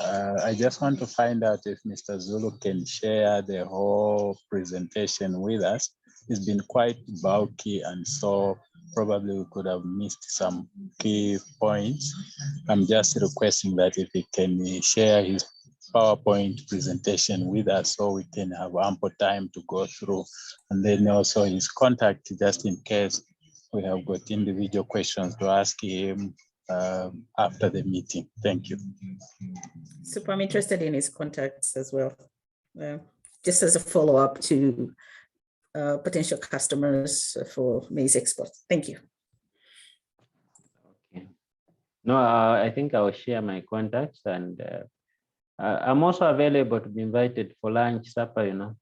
I just want to find out if Mr. Zulu can share the whole presentation with us. It's been quite bulky, and so probably we could have missed some key points. I'm just requesting that if he can share his PowerPoint presentation with us so we can have ample time to go through. And then also his contact, just in case we have got individual questions to ask him after the meeting. Thank you. Super, I'm interested in his contacts as well. Just as a follow-up to potential customers for maize exports. Thank you. Okay. No, I think I'll share my contacts, and I'm also available to be invited for lunch, supper, you know.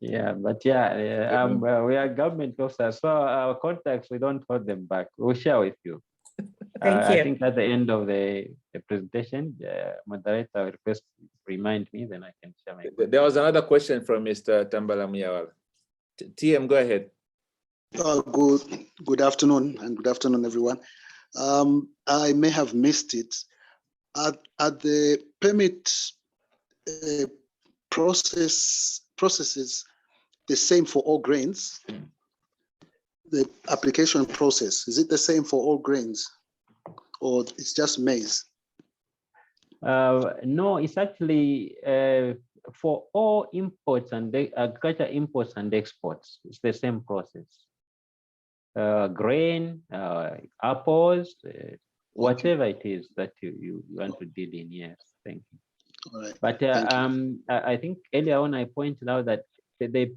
Yeah, but yeah, we are government officers, so our contacts, we don't hold them back. We'll share with you. Thank you. I think at the end of the presentation, moderator will request remind me, then I can share my contacts. There was another question from Mr. Tambala Muyawala. TM, go ahead. Good afternoon, and good afternoon, everyone. I may have missed it. Are the permit processes the same for all grains? The application process, is it the same for all grains, or it's just maize? No, it's actually for all imports and agriculture imports and exports. It's the same process. Grain, apples, whatever it is that you want to deal in. Yes, thank you. All right. But I think earlier on I pointed out that the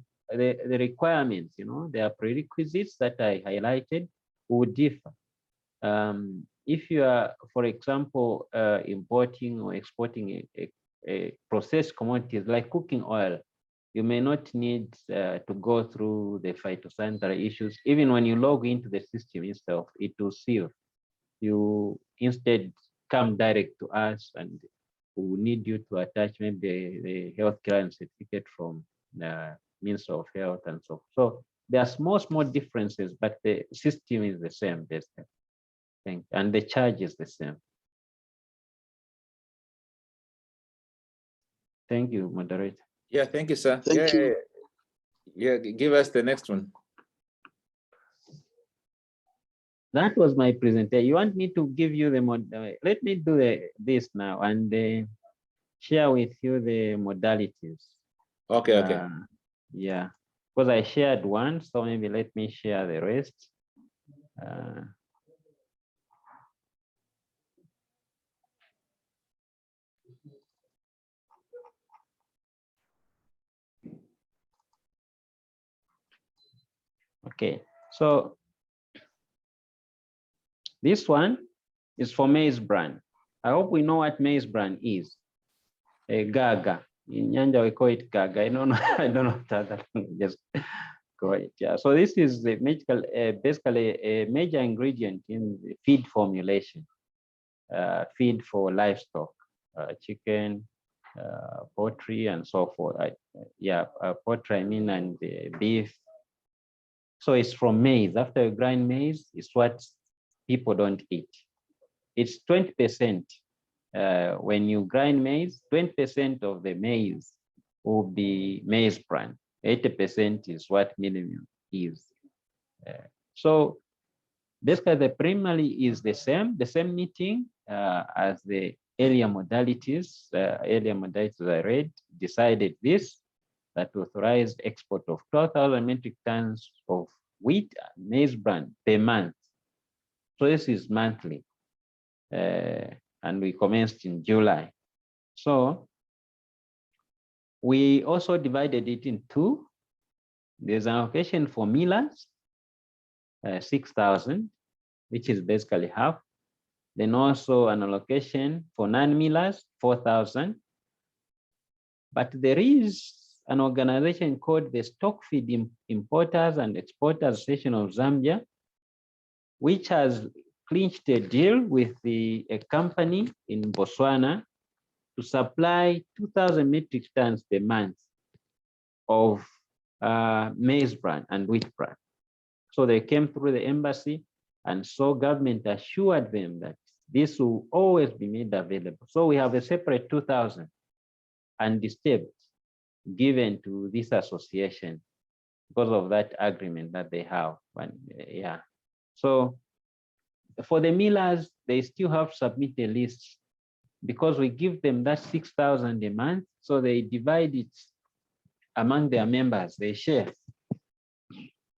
requirements, you know, there are prerequisites that I highlighted would differ. If you are, for example, importing or exporting a processed commodities like cooking oil, you may not need to go through the phytosanitary issues. Even when you log into the system itself, it will sieve. You instead come direct to us, and we will need you to attach maybe the health clearance certificate from the Ministry of Health and so. So there are small differences, but the system is the same, basically. And the charge is the same. Thank you, moderator. Yeah, thank you, sir. Thank you. Yeah, give us the next one. That was my presentation. You want me to give you the let me do this now and share with you the modalities. Okay. Yeah, because I shared one, so maybe let me share the rest. Okay, so this one is for maize bran. I hope we know what maize bran is. A gaga. In Nyanja, we call it gaga. I don't know. I don't know what other. Just go it. Yeah. So this is the medical, basically a major ingredient in the feed formulation. Feed for livestock, chicken, poultry, and so forth. Poultry, I mean, and beef. So it's from maize. After you grind maize, it's what people don't eat. It's 20%. When you grind maize, 20% of the maize will be maize bran. 80% is what minimum is. So basically, the primary is the same meeting as the earlier modalities. Earlier modalities I read decided this, that authorized export of 12,000 metric tons of wheat and maize bran per month. So this is monthly, and we commenced in July. So we also divided it in two. There's an allocation for millers, 6,000, which is basically half. Then also an allocation for non-millers, 4,000. But there is an organization called the Stock Feed Importers and Exporters Association of Zambia, which has clinched a deal with a company in Botswana to supply 2,000 metric tons per month of maize bran and wheat bran. So they came through the embassy, and so government assured them that this will always be made available. So we have a separate 2,000 undisturbed given to this association because of that agreement that they have. So for the millers, they still have to submit a list because we give them that 6,000 a month. So they divide it among their members, they share.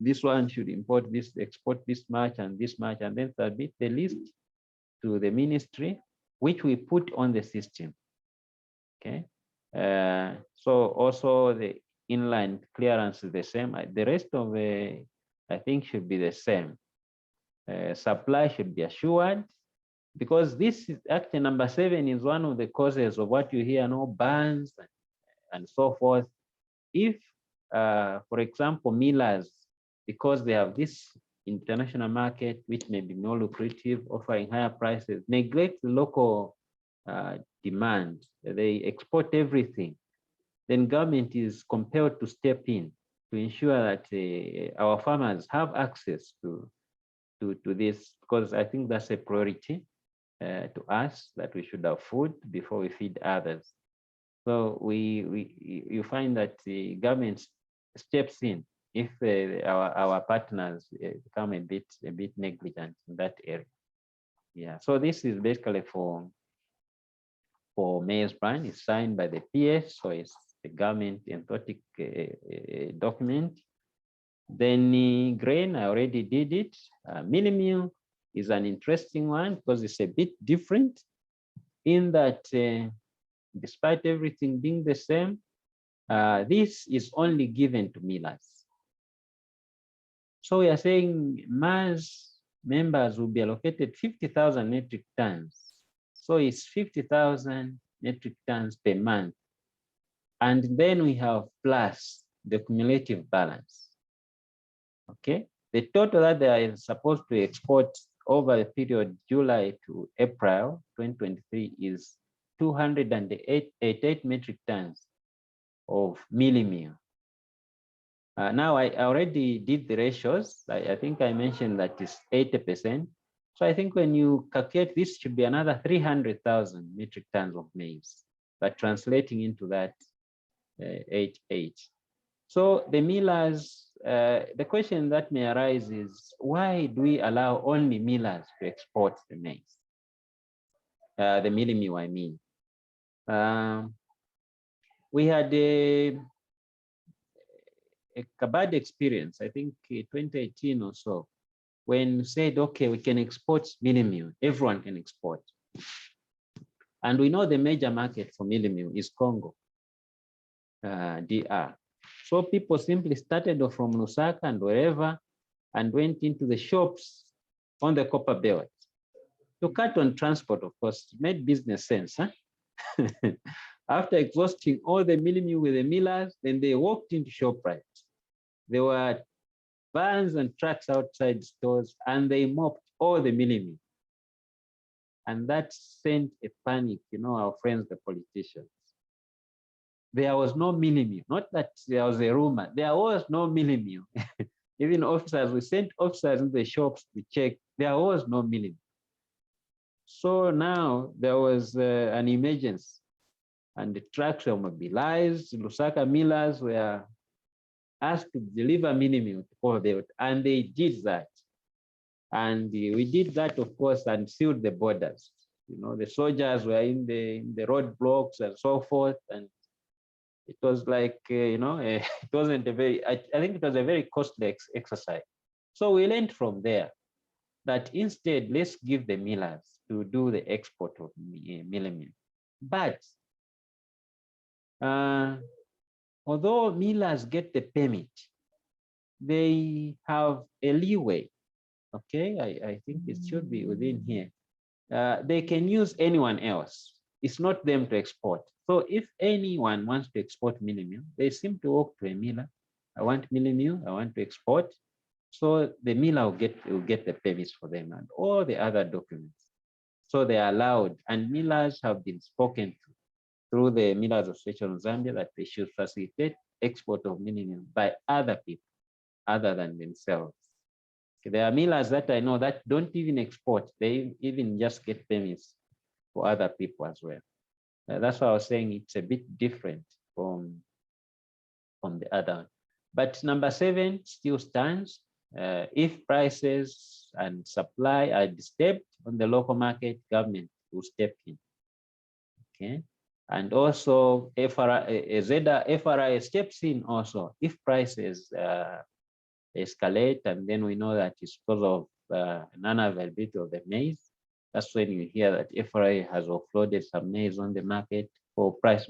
This one should import this, export this much, and then submit the list to the ministry, which we put on the system. Okay. So also the inline clearance is the same. The rest of the, I think, should be the same. Supply should be assured, because this is actually number 7 is one of the causes of what you hear, no bans and so forth. If, for example, millers, because they have this international market, which may be more lucrative, offering higher prices, neglect the local demand, they export everything, then government is compelled to step in to ensure that our farmers have access to this, because I think that's a priority to us, that we should have food before we feed others. So you find that the government steps in if our partners become a bit negligent in that area. Yeah. So this is basically for maize plan. It's signed by the PS, so it's the government emphatic document. Then grain, I already did it. Mini meal is an interesting one because it's a bit different in that despite everything being the same, this is only given to millers. So we are saying MAS members will be allocated 50,000 metric tons. So it's 50,000 metric tons per month. And then we have plus the cumulative balance. Okay, the total that they are supposed to export over the period July to April 2023 is 288 metric tons of milli meal. Now I already did the ratios. I think I mentioned that is 80%. So I think when you calculate this, should be another 300,000 metric tons of maize, but translating into that 88. So the millers, the question that may arise is, why do we allow only millers to export the maize? The milli meal, I mean. We had a bad experience, I think 2018 or so, when we said, okay, we can export milli meal, everyone can export. And we know the major market for milli meal is Congo, DR. So people simply started off from Lusaka and wherever and went into the shops on the copper belt. To cut on transport, of course, made business sense. Huh? After exhausting all the milli meal with the millers, then they walked into ShopRite. There were vans and trucks outside stores, and they mopped all the milli meal. And that sent a panic, you know, our friends, the politicians. There was no milli meal, not that there was a rumor, there was no milli meal. Even officers, we sent officers in the shops to check, there was no milli meal. So now there was an emergency, and the trucks were mobilized. Lusaka millers were asked to deliver milli meal to Copperbelt, and they did that. And we did that, of course, and sealed the borders. You know, the soldiers were in the roadblocks and so forth, and it was like, you know, it wasn't a very, I think it was a very costly exercise. So we learned from there that instead, let's give the millers to do the export of milli meal. But although millers get the permit, they have a leeway. Okay, I think it should be within here. They can use anyone else. It's not them to export. So if anyone wants to export milli meal, they simply walk to a miller. I want milli meal, I want to export. So the miller will get the permits for them and all the other documents. So they are allowed, and millers have been spoken to through the Millers Association of Zambia that they should facilitate export of milli meal by other people other than themselves. There are millers that I know that don't even export, they even just get permits for other people as well. That's why I was saying it's a bit different from the other one. But number 7 still stands. if prices and supply are disturbed on the local market, government will step in. Okay, and also FRI steps in also if prices escalate, and then we know that it's because of non-availability of the maize. That's when you hear that FRI has offloaded some maize on the market for price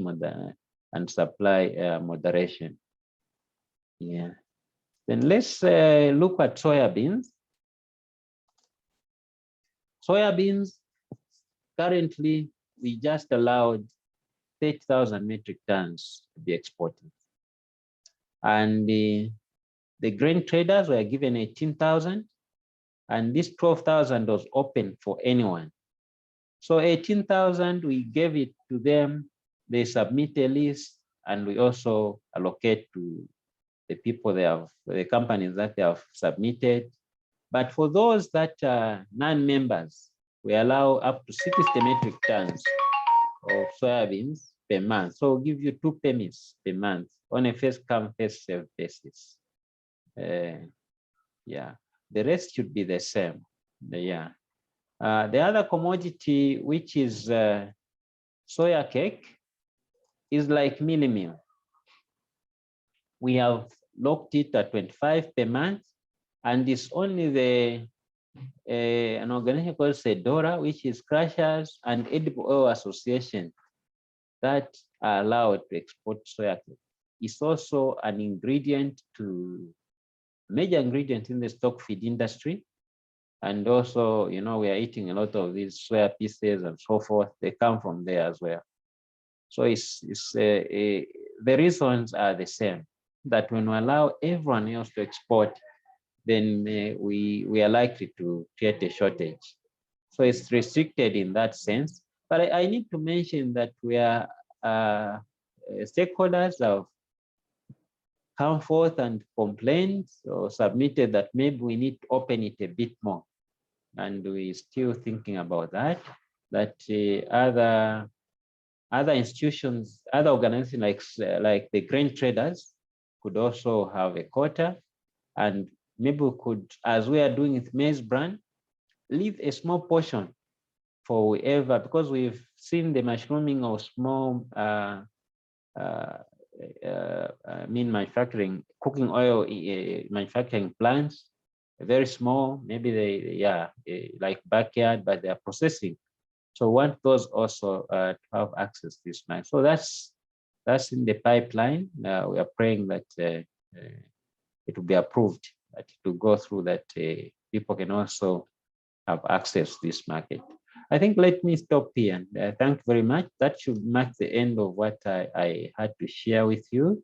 and supply moderation. Yeah. Then let's look at soya beans. Soya beans, currently, we just allowed 30,000 metric tons to be exported. And the grain traders were given 18,000, and this 12,000 was open for anyone. So 18,000, we gave it to them, they submit a list, and we also allocate to the people the companies that they have submitted. But for those that are non-members, we allow up to 60 metric tons of soybeans per month. So we'll give you 2 permits per month on a first come, first served basis. Yeah, the rest should be the same. Yeah. The other commodity, which is soya cake, is like mealie meal. We have locked it at 25 per month, and it's only an organization called Sedora, which is Crushers and Edible Oil Association, that are allowed to export soya cake. It's also an ingredient major ingredient in the stock feed industry. And also, you know, we are eating a lot of these soya pieces and so forth. They come from there as well. So the reasons are the same, that when we allow everyone else to export, then we are likely to create a shortage. So it's restricted in that sense. But I need to mention that we are stakeholders have come forth and complained or submitted that maybe we need to open it a bit more. And we're still thinking about that other institutions, other organizations like the grain traders could also have a quota, and maybe we could, as we are doing with maize bran, leave a small portion for whoever, because we've seen the mushrooming of small manufacturing, cooking oil manufacturing plants, very small, maybe like backyard, but they are processing. So want those also to have access to this money. So that's in the pipeline. We are praying that it will be approved, that it will go through, that people can also have access to this market. I think let me stop here. And thank you very much. That should mark the end of what I had to share with you.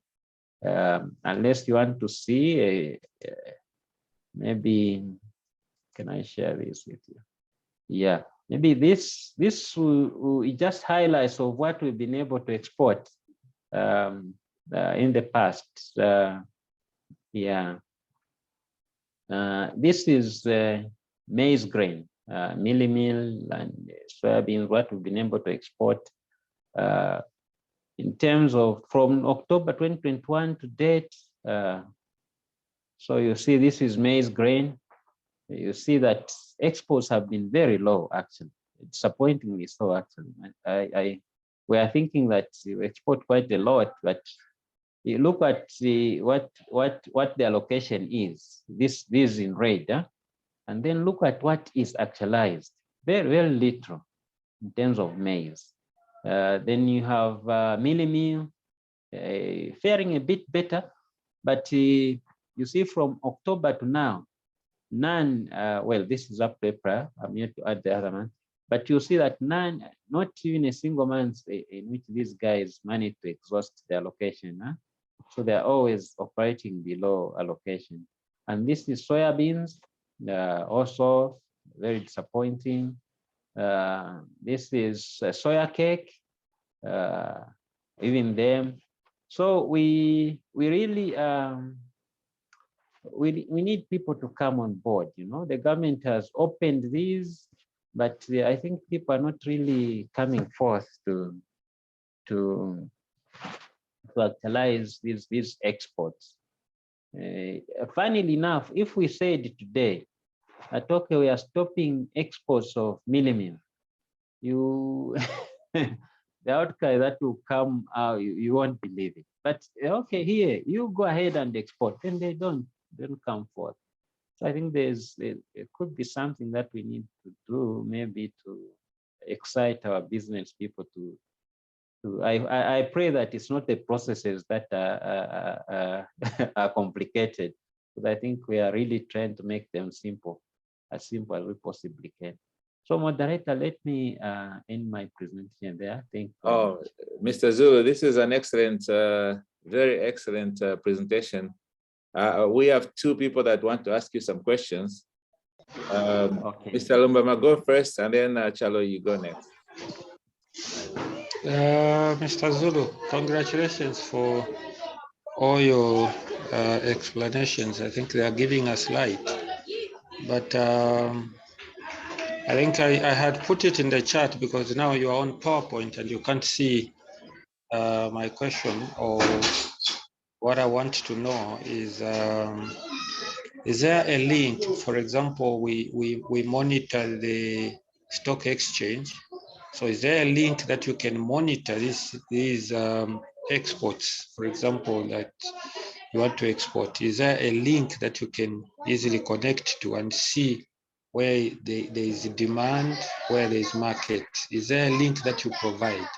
Unless you want to see, maybe, can I share this with you? Yeah, maybe this will just highlights of what we've been able to export in the past. This is maize grain, mealie meal and soybeans, what we've been able to export in terms of from October 2021 to date. So you see, this is maize grain. You see that exports have been very low, actually, disappointingly so. Actually, we are thinking that you export quite a lot, but you look at what the allocation is. This in red, and then look at what is actualized. Very, very little in terms of maize. Then you have mealie meal faring a bit better, but you see from October to now, none, well, this is up to April, I'm yet to add the other month, but you see that none, not even a single month in which these guys managed to exhaust the allocation. So they're always operating below allocation. And this is soya beans, also very disappointing. This is soya cake, even them. So we really, we need people to come on board. You know, the government has opened these, but I think people are not really coming forth to actualize these exports. Funnily enough, if we said today that okay, we are stopping exports of melamine, you the outcry that will come out, you won't believe it. But okay, here you go ahead and export, then they don't come forth. So I think it could be something that we need to do, maybe to excite our business people to. I pray that it's not the processes that are complicated, but I think we are really trying to make them simple as we possibly can. So moderator, let me end my presentation there. Thank you. Oh, Mr. Zulu, this is an excellent, very excellent presentation. We have two people that want to ask you some questions. Okay. Mr. Lumbama, go first, and then Chalo, you go next. Mr. Zulu, congratulations for all your explanations. I think they are giving us light. But I think I had put it in the chat because now you are on PowerPoint and you can't see my question, or what I want to know is there a link? For example, we monitor the stock exchange. So is there a link that you can monitor these exports, for example, that you want to export? Is there a link that you can easily connect to and see where there is demand, where there is market? Is there a link that you provide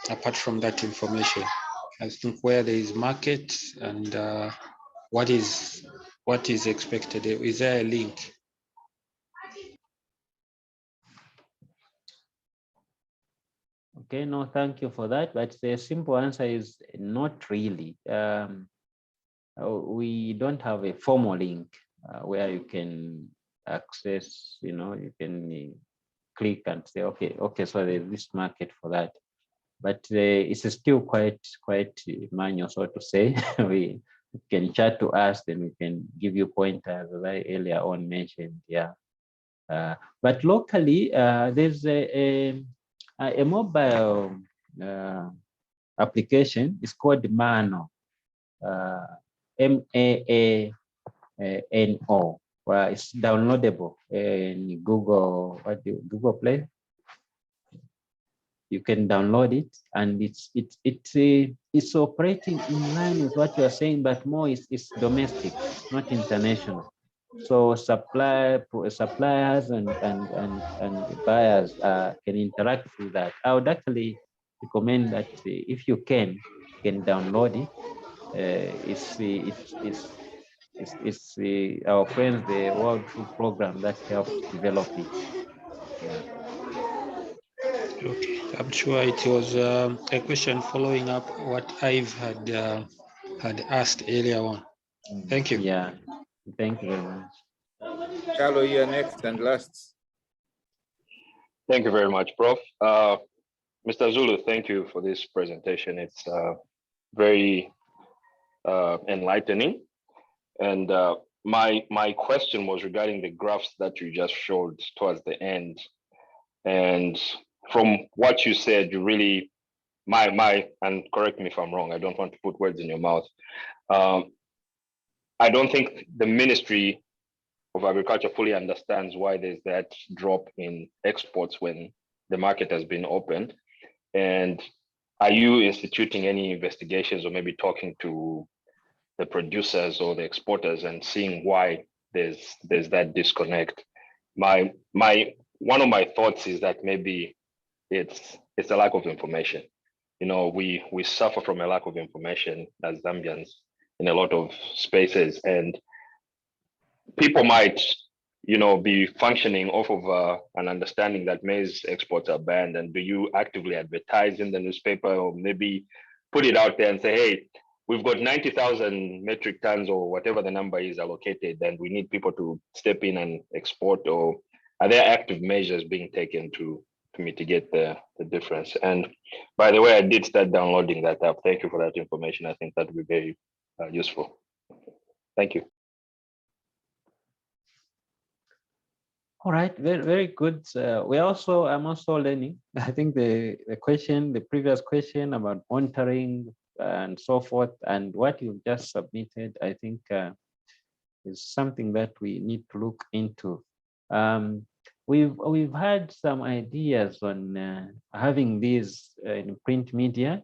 apart from that information? I think where there is market and what is expected. Is there a link? Okay, no, thank you for that. But the simple answer is not really. We don't have a formal link where you can access, you can click and say, okay, so there's this market for that. But it's still quite manual, so to say. We can chat to us, then we can give you pointers, as I earlier on mentioned. Yeah. But locally, there's a mobile application. It's called Mano, MAANO. Well, it's downloadable in Google Play. You can download it, and it's operating in line with what you are saying, but more it's domestic, not international. So suppliers and buyers can interact with that. I would actually recommend that if you can download it. It's our friends, the World Food Program, that helped develop it. Yeah. Okay, I'm sure it was a question following up what I've had asked earlier on. Thank you. Yeah, thank you very much. Chalo, you're next and last. Thank you very much, Prof. Mr. Zulu, thank you for this presentation. It's very enlightening. And my question was regarding the graphs that you just showed towards the end. And from what you said, you really, and correct me if I'm wrong, I don't want to put words in your mouth. I don't think the Ministry of Agriculture fully understands why there's that drop in exports when the market has been opened. And are you instituting any investigations or maybe talking to the producers or the exporters and seeing why there's that disconnect? One of my thoughts is that maybe it's a lack of information. We suffer from a lack of information as Zambians in a lot of spaces, and people might be functioning off of an understanding that maize exports are banned. And do you actively advertise in the newspaper, or maybe put it out there and say, hey, we've got 90,000 metric tons or whatever the number is allocated, and we need people to step in and export? Or are there active measures being taken to mitigate the difference? And by the way, I did start downloading that app. Thank you for that information. I think that would be very useful. Thank you. All right, very, very good. I'm also learning. I think the previous question about monitoring and so forth. And what you've just submitted, I think, is something that we need to look into. We've had some ideas on having these in print media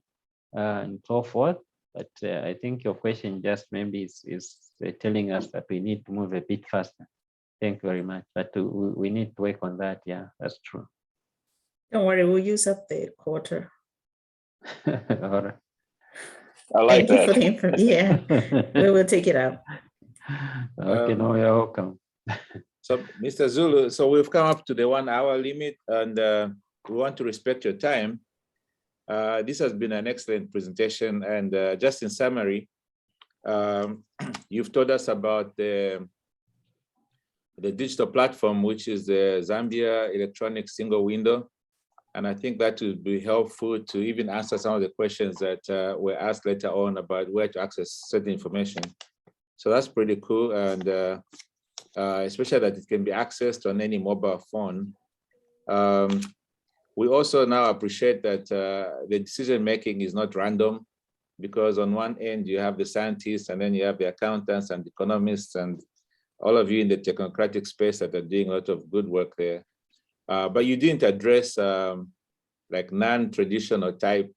and so forth, but I think your question just maybe is telling us that we need to move a bit faster. Thank you very much, but we need to work on that. Yeah, that's true. Don't worry, we'll use up the quarter. All right. I like Thank you for that. the information. Yeah, we will take it up. Okay, no, you're welcome. So, Mr. Zulu, so we've come up to the 1 hour limit, and we want to respect your time. This has been an excellent presentation, and just in summary, you've told us about the digital platform, which is the Zambia Electronic Single Window. And I think that would be helpful to even answer some of the questions that were asked later on about where to access certain information. So that's pretty cool, and especially that it can be accessed on any mobile phone. We also now appreciate that the decision-making is not random, because on one end you have the scientists, and then you have the accountants and economists, and all of you in the technocratic space that are doing a lot of good work there. But you didn't address like non-traditional type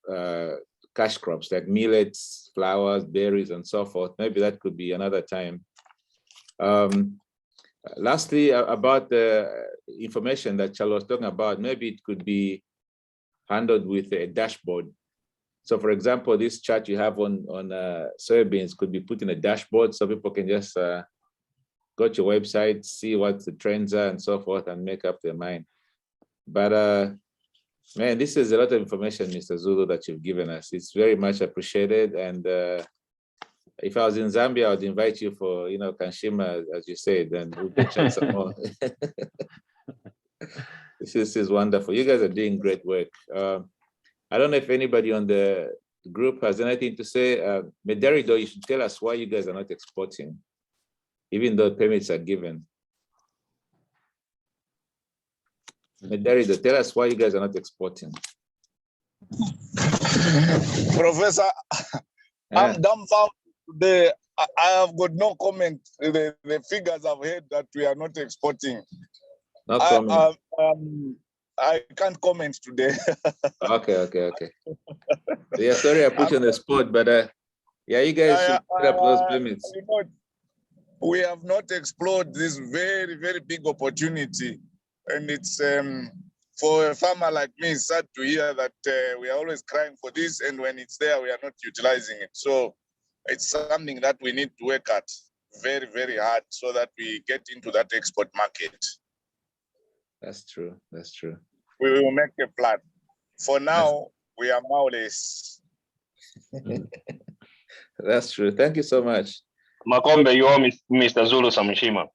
cash crops like millets, flowers, berries, and so forth. Maybe that could be another time. Lastly, about the information that Charles was talking about, maybe it could be handled with a dashboard. So for example, this chart you have on soya beans could be put in a dashboard so people can just go to your website, see what the trends are and so forth, and make up their mind. But man, this is a lot of information, Mr. Zulu, that you've given us. It's very much appreciated. And if I was in Zambia, I would invite you for, Kanshima, as you said, and we can chat some more. This is wonderful. You guys are doing great work. I don't know if anybody on the group has anything to say. Mederido, you should tell us why you guys are not exporting, even though permits are given. Mederido, tell us why you guys are not exporting. Professor, I'm dumbfounded today. I have got no comment. The figures I've heard that we are not exporting. No comment. I can't comment today. Okay. Yeah, sorry I put you on the spot, but yeah, you guys should put up those permits. We have not explored this very, very big opportunity. And it's for a farmer like me, it's sad to hear that we are always crying for this, and when it's there, we are not utilizing it. So it's something that we need to work at very, very hard so that we get into that export market. That's true. We will make a plan. For now, we are powerless. That's true. Thank you so much. Makombe, you owe Mr. Zulu some Shima.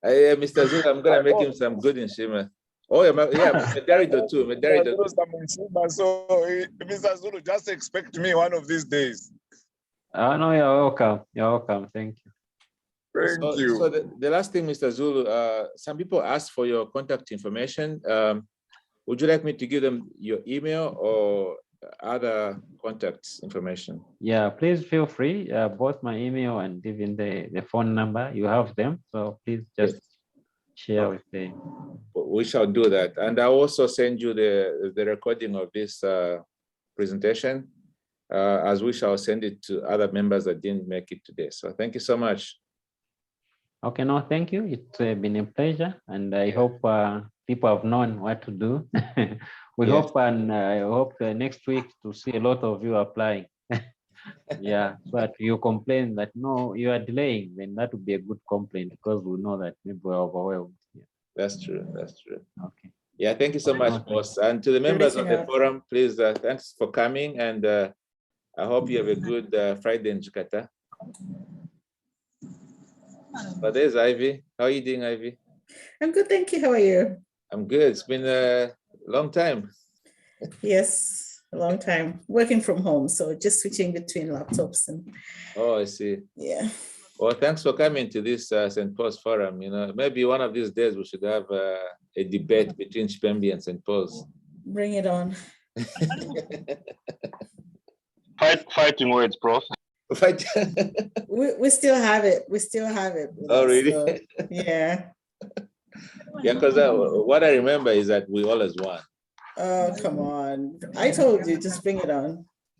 Yeah, Mr. Zulu, I'm gonna make him some good in Shima. Oh yeah, Mederido too. Mederido. So Mr. Zulu, just expect me one of these days. No, you're welcome. You're welcome. Thank you. Thank you. So the last thing, Mr. Zulu, some people asked for your contact information. Would you like me to give them your email or other contacts information? Yeah, please feel free. Both my email and even the phone number, you have them. So please just share with them. We shall do that. And I'll also send you the recording of this presentation, as we shall send it to other members that didn't make it today. So thank you so much. Okay, no, thank you. It's been a pleasure. And I hope people have known what to do. We hope, and I hope next week to see a lot of you applying. Yeah, but you complain that no, you are delaying, then that would be a good complaint, because we know that people are overwhelmed. Yeah. That's true. Okay. Yeah, thank you so much, boss. And to the members of the forum, please, thanks for coming. And I hope you have a good Friday in Jakarta. But there's Ivy. How are you doing, Ivy? I'm good, thank you. How are you? I'm good. It's been a long time. Yes, a long time. Working from home, so just switching between laptops and. Oh, I see. Yeah. Well, thanks for coming to this St. Paul's Forum. Maybe one of these days we should have a debate between Chipembe and St. Paul's. Bring it on. Fighting words, Prof. Fight. We still have it. We still have it. with Oh, us, really? so, yeah. Yeah, because what I remember is that we always won. Oh, come on. I told you, just bring it on.